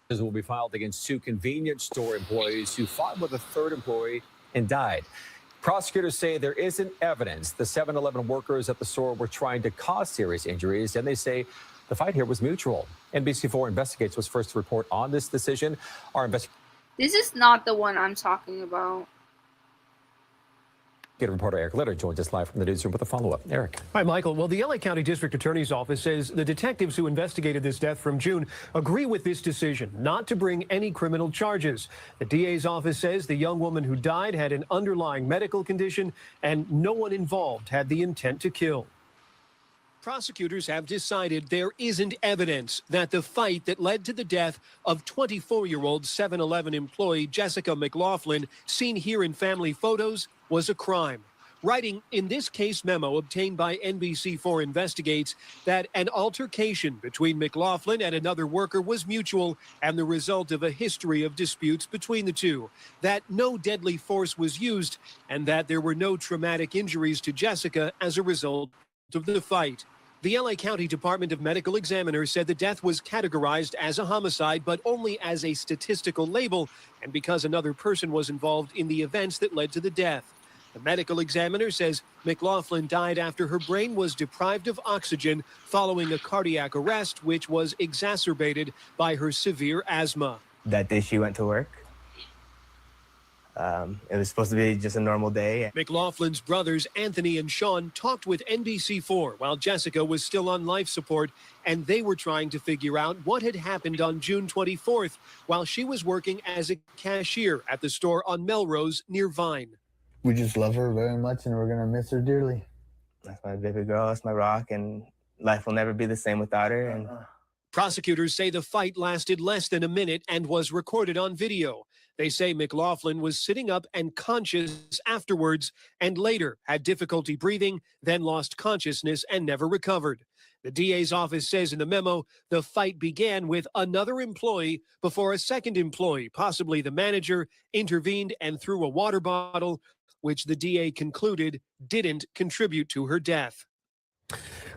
Will be filed against 2 convenience store employees who fought with a 3rd employee and died. Prosecutors say there isn't evidence the 7-Eleven workers at the store were trying to cause serious injuries, and they say the fight here was mutual. NBC4 Investigates was first to report on this decision. This is not the one I'm talking about. Reporter Eric Litter joins us live from the newsroom with a follow-up. Eric. Hi, Michael. Well, the LA County District Attorney's Office says the detectives who investigated this death from June agree with this decision not to bring any criminal charges. The DA's office says the young woman who died had an underlying medical condition and no one involved had the intent to kill. Prosecutors have decided there isn't evidence that the fight that led to the death of 24-year-old 7-Eleven employee Jessica McLaughlin, seen here in family photos, was a crime. Writing in this case memo obtained by NBC4 Investigates that an altercation between McLaughlin and another worker was mutual and the result of a history of disputes between the two, that no deadly force was used, and that there were no traumatic injuries to Jessica as a result of the fight. The LA County Department of Medical Examiners said the death was categorized as a homicide, but only as a statistical label, and because another person was involved in the events that led to the death. The medical examiner says McLaughlin died after her brain was deprived of oxygen following a cardiac arrest, which was exacerbated by her severe asthma. That day she went to work. It was supposed to be just a normal day. McLaughlin's brothers, Anthony and Sean, talked with NBC4 while Jessica was still on life support, and they were trying to figure out what had happened on June 24th while she was working as a cashier at the store on Melrose near Vine. We just love her very much, and we're going to miss her dearly. That's my baby girl. That's my rock, and life will never be the same without her. And Prosecutors say the fight lasted less than a minute and was recorded on video. They say McLaughlin was sitting up and conscious afterwards and later had difficulty breathing, then lost consciousness and never recovered. The DA's office says in the memo, the fight began with another employee before a second employee, possibly the manager, intervened and threw a water bottle, which the DA concluded didn't contribute to her death.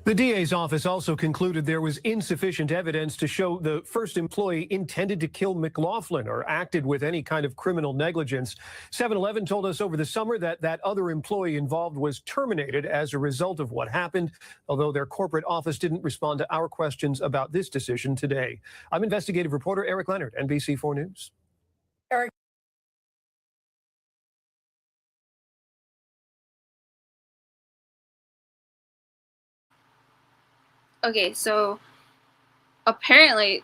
The DA's office also concluded there was insufficient evidence to show the first employee intended to kill McLaughlin or acted with any kind of criminal negligence. 7-Eleven told us over the summer that that other employee involved was terminated as a result of what happened, although their corporate office didn't respond to our questions about this decision today. I'm investigative reporter Eric Leonard, NBC4 News. Eric. Okay, so apparently,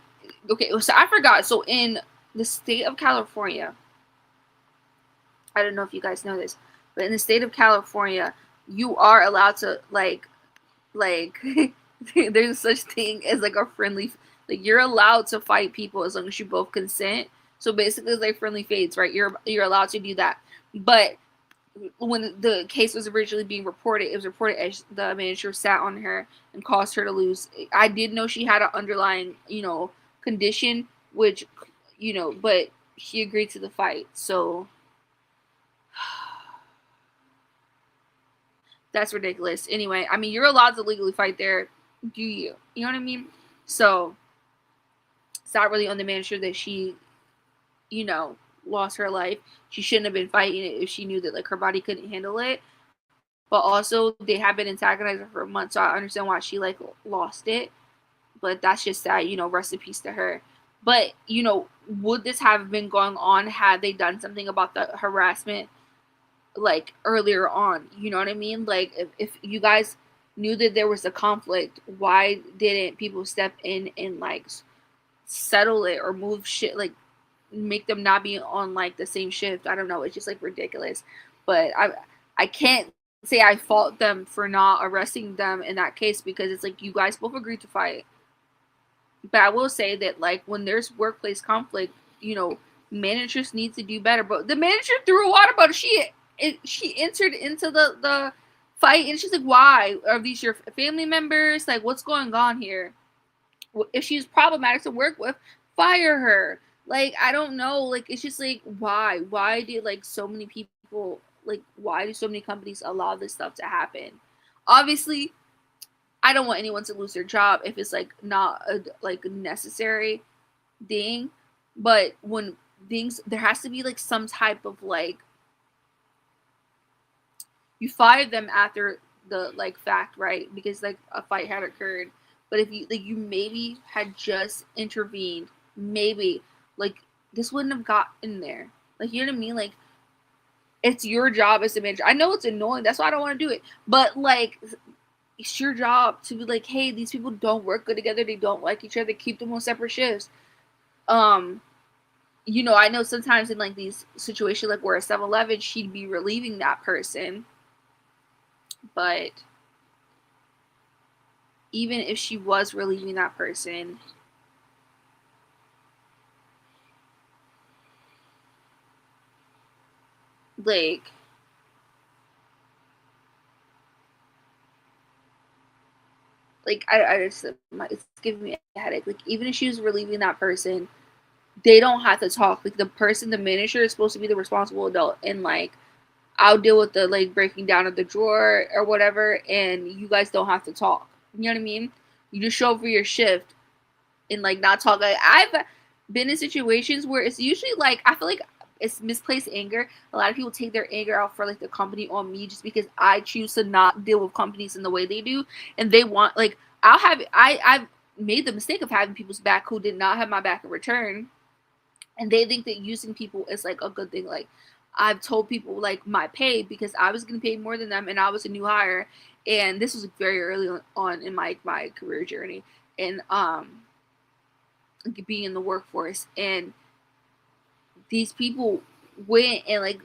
so I forgot. So in the state of California, I don't know if you guys know this, but in the state of California, you are allowed to like there's such thing as like a friendly, like you're allowed to fight people as long as you both consent. So basically, it's like friendly fades, right? You're allowed to do that, but when the case was originally being reported, it was reported as the manager sat on her and caused her to lose. I did know she had an underlying, condition, which, but she agreed to the fight. So that's ridiculous. Anyway, I mean, you're allowed to legally fight there. Do you? You know what I mean? So it's not really on the manager that she, lost her life. She shouldn't have been fighting it if she knew that like her body couldn't handle it. But also they have been antagonizing her for a month, so I understand why she like lost it. But that's just sad, rest in peace to her. But would this have been going on had they done something about the harassment like earlier on? You know what I mean? Like if you guys knew that there was a conflict, why didn't people step in and like settle it or move shit, like make them not be on like the same shift? I don't know, it's just like ridiculous. But I can't say I fault them for not arresting them in that case, because it's like you guys both agreed to fight. But I will say that like when there's workplace conflict, managers need to do better. But the manager threw a water bottle. She entered into the fight and she's like, why are these your family members? Like, what's going on here? If she's problematic to work with, fire her. Like, I don't know. Like, it's just like, why? Why did like so many people, like, why do so many companies allow this stuff to happen? Obviously, I don't want anyone to lose their job if it's like not a like necessary thing. But when things, there has to be like some type of like, you fire them after the like fact, right? Because like a fight had occurred. But if you like, you maybe had just intervened, maybe like this wouldn't have gotten there. Like, you know what I mean? Like, it's your job as a manager. I know it's annoying. That's why I don't want to do it. But like, it's your job to be like, hey, these people don't work good together. They don't like each other. Keep them on separate shifts. I know sometimes in like these situations, like where a 7-Eleven, she'd be relieving that person. But even if she was relieving that person, like, I just, it's giving me a headache. Like, even if she was relieving that person, they don't have to talk. Like, the manager is supposed to be the responsible adult, and like, I'll deal with the like breaking down of the drawer or whatever, and you guys don't have to talk. You know what I mean? You just show up for your shift and like not talk. Like, I've been in situations where it's usually like, I feel like it's misplaced anger. A lot of people take their anger out for like the company on me just because I choose to not deal with companies in the way they do, and they want like, I've made the mistake of having people's back who did not have my back in return, and they think that using people is like a good thing. Like, I've told people like my pay, because I was getting paid more than them and I was a new hire, and this was very early on in my career journey and being in the workforce, and these people went and like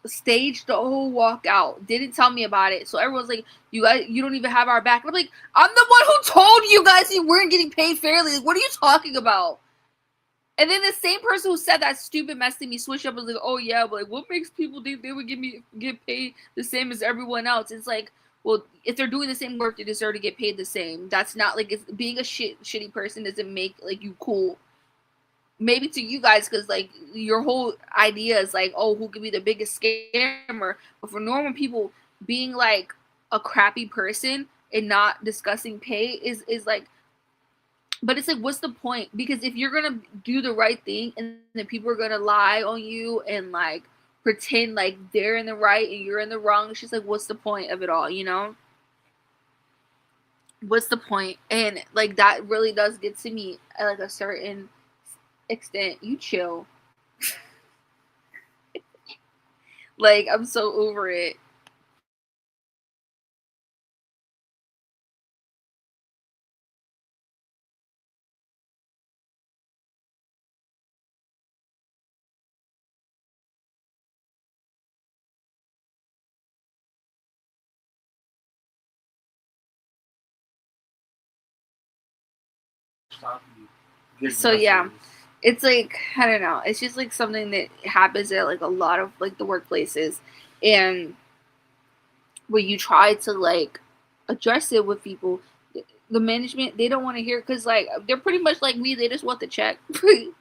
staged the whole walkout, didn't tell me about it. So everyone's like, you guys, you don't even have our back. And I'm like, I'm the one who told you guys you weren't getting paid fairly. Like, what are you talking about? And then the same person who said that stupid mess to me switched up and was like, oh yeah, but like, what makes people think they would get paid the same as everyone else? It's like, well, if they're doing the same work, they deserve to get paid the same. That's not like, it's, being a shitty person doesn't make like you cool. Maybe to you guys, because like your whole idea is like, oh, who could be the biggest scammer? But for normal people, being like a crappy person and not discussing pay is like, but it's like, what's the point? Because if you're gonna do the right thing and then people are gonna lie on you and like pretend like they're in the right and you're in the wrong, it's just like, what's the point of it all, you know? What's the point? And like that really does get to me at like a certain extent. You chill. Like, I'm so over it. So yeah, it's like, I don't know, it's just like something that happens at like a lot of like the workplaces, and when you try to like address it with people, the management, they don't want to hear, because like they're pretty much like me, they just want the check.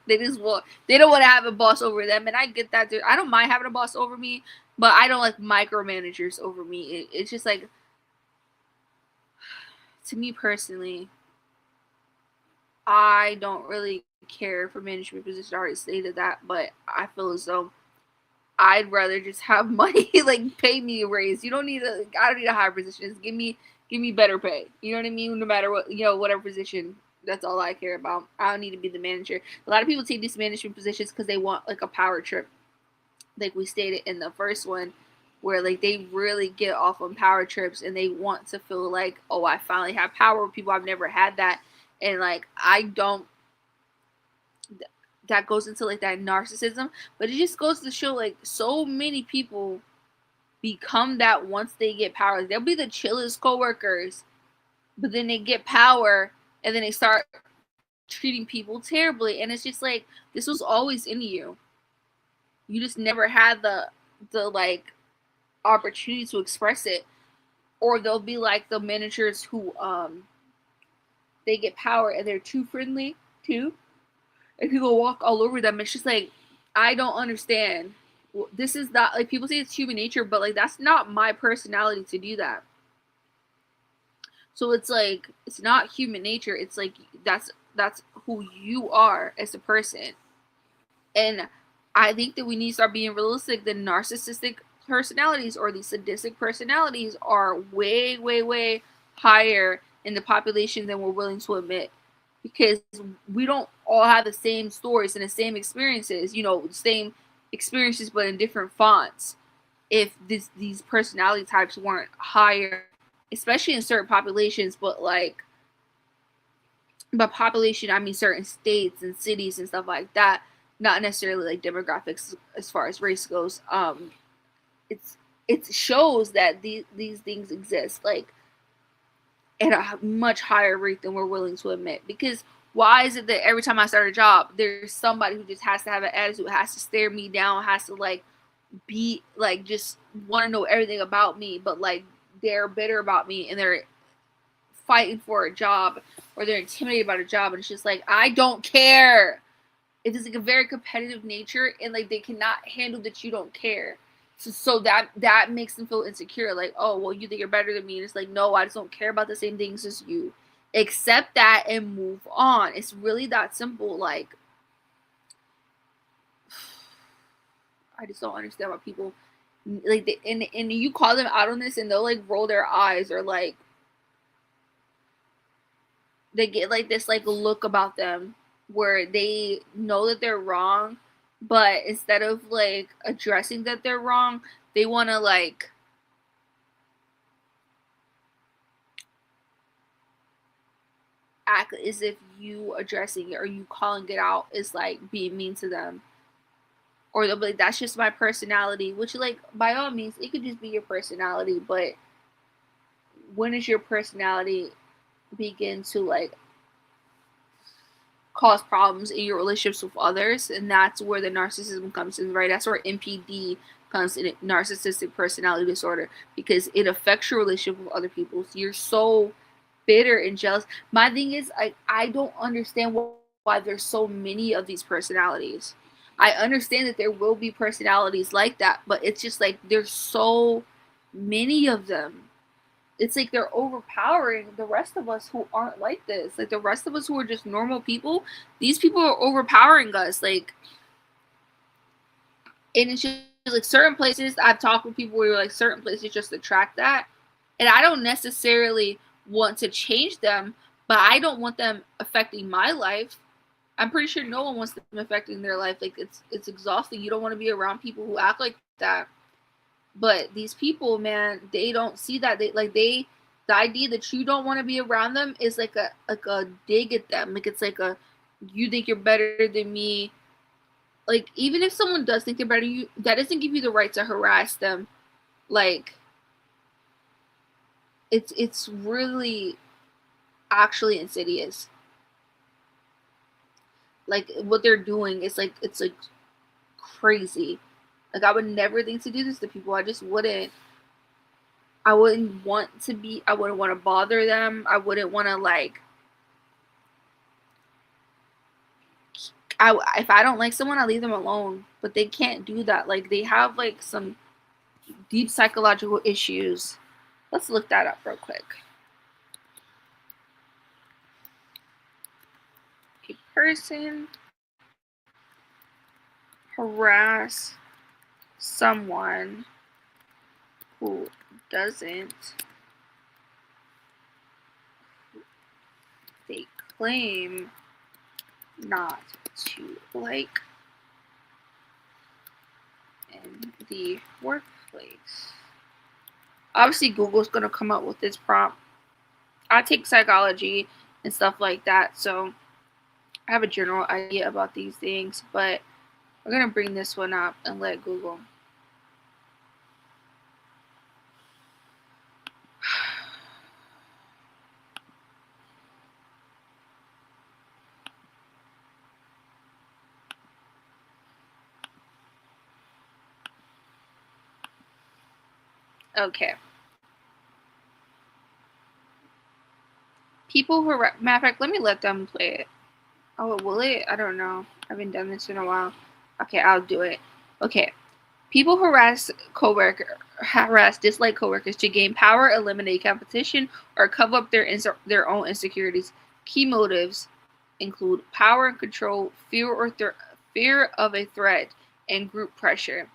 They don't want to have a boss over them, and I get that. I don't mind having a boss over me, but I don't like micromanagers over me. It's just like, to me personally, I don't really care for management positions. I already stated that, but I feel as though I'd rather just have money, like pay me a raise. I don't need a higher position. Just give me better pay. You know what I mean? No matter what, whatever position. That's all I care about. I don't need to be the manager. A lot of people take these management positions because they want like a power trip, like we stated in the first one, where like they really get off on power trips and they want to feel like, oh, I finally have power with people. I've never had that, and like I don't. That goes into like that narcissism, but it just goes to show like so many people become that once they get power. They'll be the chillest coworkers, but then they get power and then they start treating people terribly, and it's just like, this was always in you. You just never had the like opportunity to express it. Or they'll be like the managers who they get power and they're too friendly too, and people walk all over them. It's just like, I don't understand. This is not like, people say it's human nature, but like that's not my personality to do that. So it's like, it's not human nature. It's like that's who you are as a person. And I think that we need to start being realistic. The narcissistic personalities or the sadistic personalities are way, way, way higher in the population than we're willing to admit. Because we don't all have the same stories and the same experiences, the same experiences, but in different fonts. If these personality types weren't higher, especially in certain populations, but like, by population, I mean certain states and cities and stuff like that, not necessarily like demographics as far as race goes. It shows that these things exist, like, at a much higher rate than we're willing to admit. Because why is it that every time I start a job, there's somebody who just has to have an attitude, has to stare me down, has to like be like, just want to know everything about me, but like they're bitter about me and they're fighting for a job, or they're intimidated about a job, and it's just like, I don't care. It is like a very competitive nature, and like they cannot handle that you don't care. So that makes them feel insecure. Like, oh, well, you think you're better than me. And it's like, no, I just don't care about the same things as you. Accept that and move on. It's really that simple. Like, I just don't understand why people like and you call them out on this and they'll like roll their eyes, or like they get like this like look about them where they know that they're wrong, but instead of like addressing that they're wrong, they want to like act as if you addressing it or you calling it out is like being mean to them. or they'll be like, that's just my personality, which, like, by all means, it could just be your personality, but when does your personality begin to, like, cause problems in your relationships with others? And that's where the narcissism comes in, right? That's where NPD comes in, narcissistic personality disorder, because it affects your relationship with other people. So you're so bitter and jealous. My thing is, I don't understand why there's so many of these personalities. I understand that there will be personalities like that, but it's just like there's so many of them. It's like they're overpowering the rest of us who aren't like this. Like the rest of us who are just normal people, these people are overpowering us. Like, and it's just like certain places, I've talked with people where like certain places just attract that. And I don't necessarily want to change them, but I don't want them affecting my life. I'm pretty sure no one wants them affecting their life. Like it's exhausting. You don't want to be around people who act like that. But these people, man, they don't see that. The idea that you don't want to be around them is like a dig at them. Like it's like you think you're better than me. Like even if someone does think they're better than you, that doesn't give you the right to harass them. Like it's really actually insidious. Like what they're doing is like it's like crazy. Like I would never think to do this to people. I just wouldn't. I wouldn't want to be. I wouldn't want to bother them. I wouldn't want to like. If I don't like someone, I leave them alone. But they can't do that. Like they have like some deep psychological issues. Let's look that up real quick. A person harass someone who doesn't they claim not to like in the workplace. Obviously Google's gonna come up with this prompt. I take psychology and stuff like that, so I have a general idea about these things, but we're gonna bring this one up and let Google. Okay. People who, matter of fact, let me let them play it. Oh, will it? I don't know. I haven't done this in a while. Okay, I'll do it. Okay. People dislike coworkers to gain power, eliminate competition, or cover up their own insecurities. Key motives include power and control, fear of a threat, and group pressure.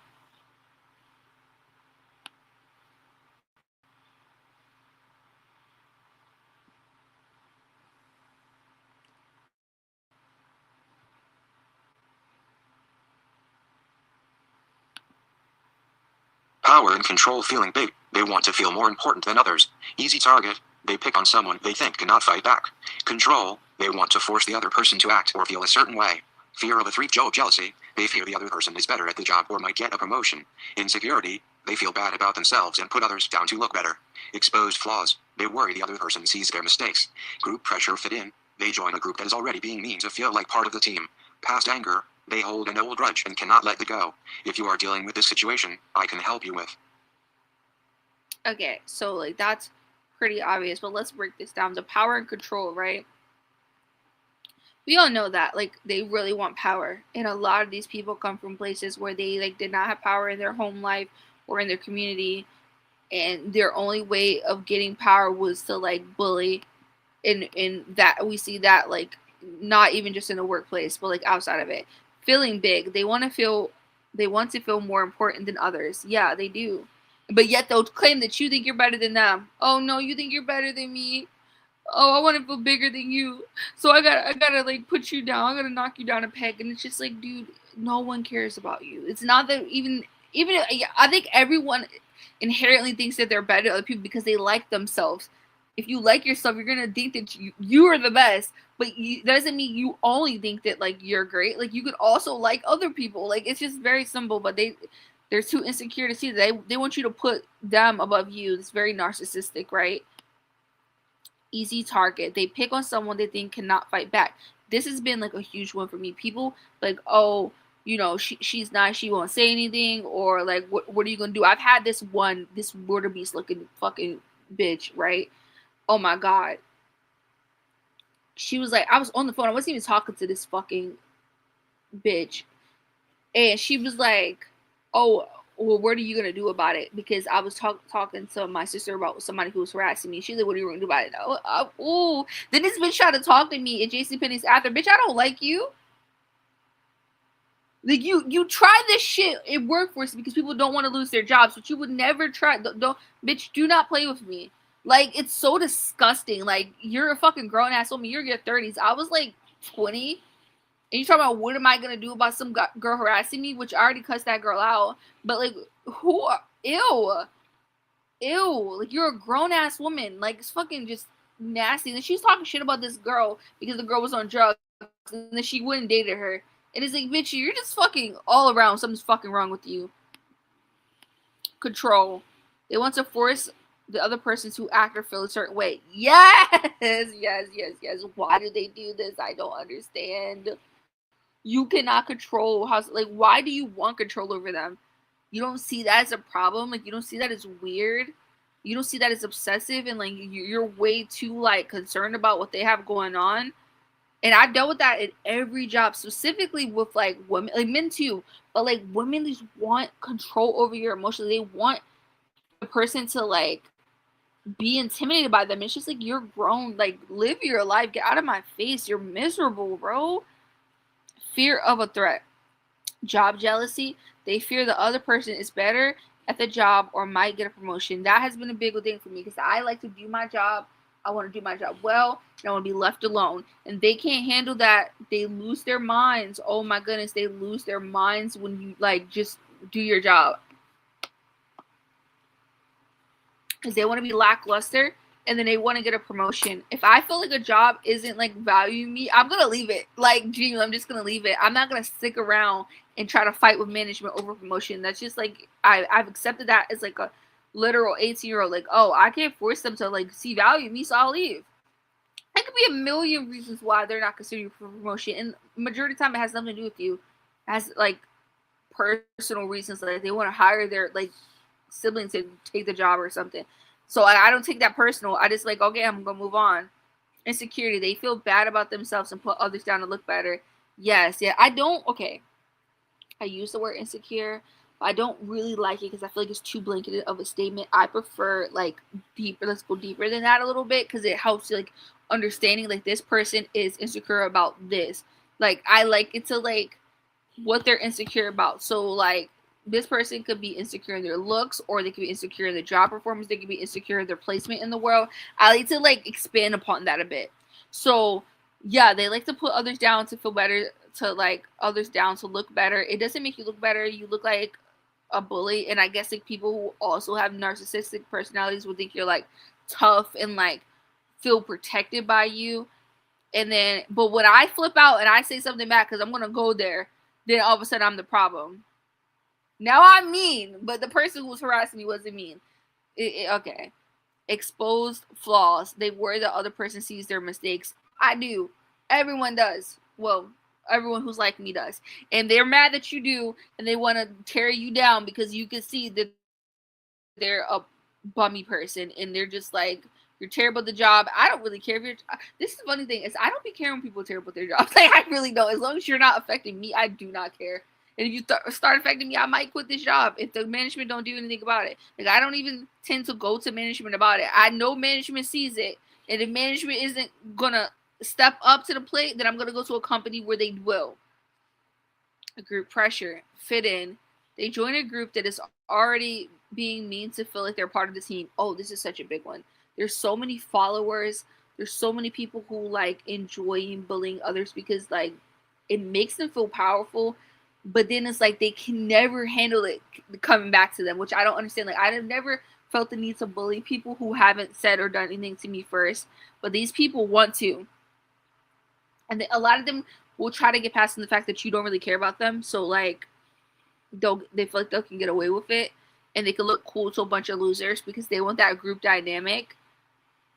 Power and control, feeling big. They want to feel more important than others. Easy target. They pick on someone they think cannot fight back. Control. They want to force the other person to act or feel a certain way. Fear of a threat, jealousy. They fear the other person is better at the job or might get a promotion. Insecurity. They feel bad about themselves and put others down to look better. Exposed flaws. They worry the other person sees their mistakes. Group pressure, fit in. They join a group that is already being mean to feel like part of the team. Past anger. They hold an old grudge and cannot let it go. If you are dealing with this situation, I can help you with. Okay, so like that's pretty obvious, but let's break this down to power and control, right? We all know that like they really want power, and a lot of these people come from places where they like did not have power in their home life or in their community, and their only way of getting power was to like bully. In that we see that like not even just in the workplace, but like outside of it. Feeling big. They want to feel more important than others. Yeah, they do. But yet they'll claim that you think you're better than them. Oh no, you think you're better than me. Oh, I want to feel bigger than you. So I gotta like put you down. I gotta knock you down a peg. And it's just like, dude, no one cares about you. It's not that even I think everyone inherently thinks that they're better than other people because they like themselves. If you like yourself, you're gonna think that you are the best. But that doesn't mean you only think that like you're great. Like you could also like other people. Like it's just very simple. But they're too insecure to see that. They want you to put them above you. It's very narcissistic, right? Easy target. They pick on someone they think cannot fight back. This has been like a huge one for me. People like, oh, you know, she's nice, she won't say anything, or like, what are you gonna do? I've had this wildebeest looking fucking bitch, right? Oh my god. She was like, I was on the phone, I wasn't even talking to this fucking bitch. And she was like, oh, well, what are you gonna do about it? Because I was talking to my sister about somebody who was harassing me. She's like, what are you gonna do about it? Oh, then this bitch tried to talk to me at JCPenney's after. Bitch, I don't like you. Like you try this shit in workforce because people don't want to lose their jobs, but you would never try. Don't bitch, do not play with me. Like it's so disgusting. Like you're a fucking grown ass woman. You're in your 30s. I was like 20. And you talking about what am I gonna do about some girl harassing me? Which I already cussed that girl out. But like, ew. Like you're a grown ass woman. Like it's fucking just nasty. And she's talking shit about this girl because the girl was on drugs, and then she wouldn't date her. And it's like, bitch, you're just fucking all around. Something's fucking wrong with you. Control. They want to force the other person to act or feel a certain way. Yes. Why do they do this? I don't understand. You cannot control how, like, why do you want control over them? You don't see that as a problem? Like, you don't see that as weird? You don't see that as obsessive? And, like, you're way too, like, concerned about what they have going on? And I dealt with that in every job, specifically with, like, women, like, men too. But, like, women just want control over your emotions. They want the person to, like, be intimidated by them. It's just, like, you're grown. Like, live your life. Get out of my face. You're miserable, bro. Fear of a threat. Job jealousy. They fear the other person is better at the job or might get a promotion. That has been a big thing for me because I like to do my job. I want to do my job well, and I want to be left alone. And they can't handle that. They lose their minds. Oh my goodness, they lose their minds when you like just do your job. Because they want to be lackluster, and then they want to get a promotion. If I feel like a job isn't like valuing me, I'm gonna leave it. Like, genuinely, I'm just gonna leave it. I'm not gonna stick around and try to fight with management over promotion. That's just like I've accepted that as like a literal 18-year-old. Like, oh, I can't force them to like see value in me, so I'll leave. It could be a million reasons why they're not considering you for promotion, and majority of the time it has nothing to do with you. It has like personal reasons, like they want to hire their like siblings to take the job or something. So I don't take that personal. I just like, okay, I'm gonna move on. Insecurity. They feel bad about themselves and put others down to look better. Yes, yeah. I don't. Okay. I use the word insecure, but I don't really like it because I feel like it's too blanketed of a statement. I prefer like deeper. Let's go deeper than that a little bit because it helps like understanding like this person is insecure about this. Like I like it to like what they're insecure about. So like this person could be insecure in their looks, or they could be insecure in their job performance. They could be insecure in their placement in the world. I like to like expand upon that a bit. So yeah, they like to put others down to feel better, to like others down to look better. It doesn't make you look better. You look like a bully. And I guess like people who also have narcissistic personalities would think you're like tough and like feel protected by you. And then, but when I flip out and I say something back because I'm gonna go there, then all of a sudden I'm the problem. Now I'm mean, but the person who was harassing me wasn't mean. Okay. Exposed flaws. They worry the other person sees their mistakes. I do. Everyone does. Well, everyone who's like me does. And they're mad that you do, and they want to tear you down because you can see that they're a bummy person, and they're just like, you're terrible at the job. I don't really care if you're... This is the funny thing, is I don't be caring when people are terrible at their jobs. Like, I really don't. As long as you're not affecting me, I do not care. And if you start affecting me, I might quit this job if the management don't do anything about it. Like, I don't even tend to go to management about it. I know management sees it. And if management isn't going to step up to the plate, then I'm going to go to a company where they will. A group pressure. Fit in. They join a group that is already being mean to feel like they're part of the team. Oh, this is such a big one. There's so many followers. There's so many people who, like, enjoy bullying others because, like, it makes them feel powerful. But then it's like they can never handle it coming back to them, which I don't understand. Like, I've never felt the need to bully people who haven't said or done anything to me first, but these people want to. And a lot of them will try to get past the fact that you don't really care about them. So like they feel like they can get away with it, and they can look cool to a bunch of losers because they want that group dynamic.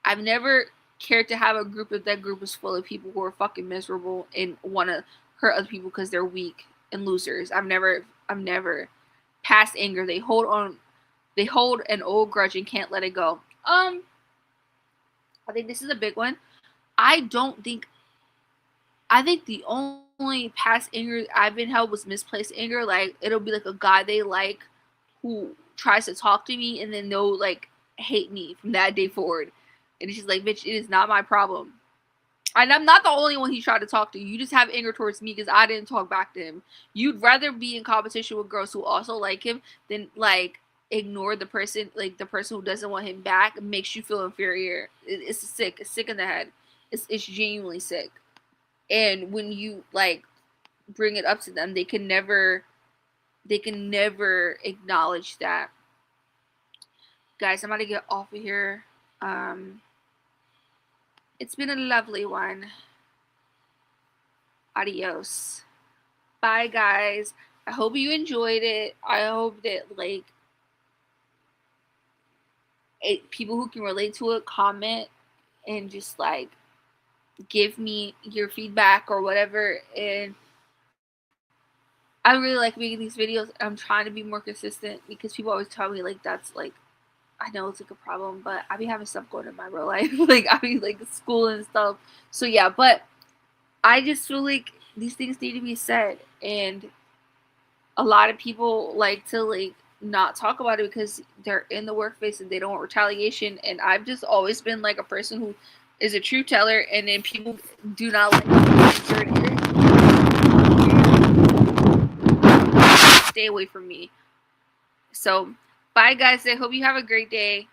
I've never cared to have a group if that group is full of people who are fucking miserable and want to hurt other people because they're weak and losers. I've never past anger. They hold an old grudge and can't let it go. I think this is a big one. I think the only past anger I've been held was misplaced anger. Like, it'll be like a guy they like who tries to talk to me, and then they'll like hate me from that day forward. And it's just like, bitch, it is not my problem. And I'm not the only one he tried to talk to. You just have anger towards me because I didn't talk back to him. You'd rather be in competition with girls who also like him than like ignore the person, like the person who doesn't want him back. It makes you feel inferior. It's sick. It's sick in the head. It's genuinely sick. And when you like bring it up to them, they can never acknowledge that. Guys, I'm about to get off of here. It's been a lovely one. Adios. Bye, guys. I hope you enjoyed it. I hope that like people who can relate to it comment and just like give me your feedback or whatever. And I really like making these videos. I'm trying to be more consistent because people always tell me like that's like, I know it's like a problem, but I be having stuff going in my real life. Like I be like school and stuff. So yeah, but I just feel like these things need to be said, and a lot of people like to like not talk about it because they're in the workplace and they don't want retaliation. And I've just always been like a person who is a truth teller, and then people do not like certain areas. Stay away from me. So bye guys, I hope you have a great day.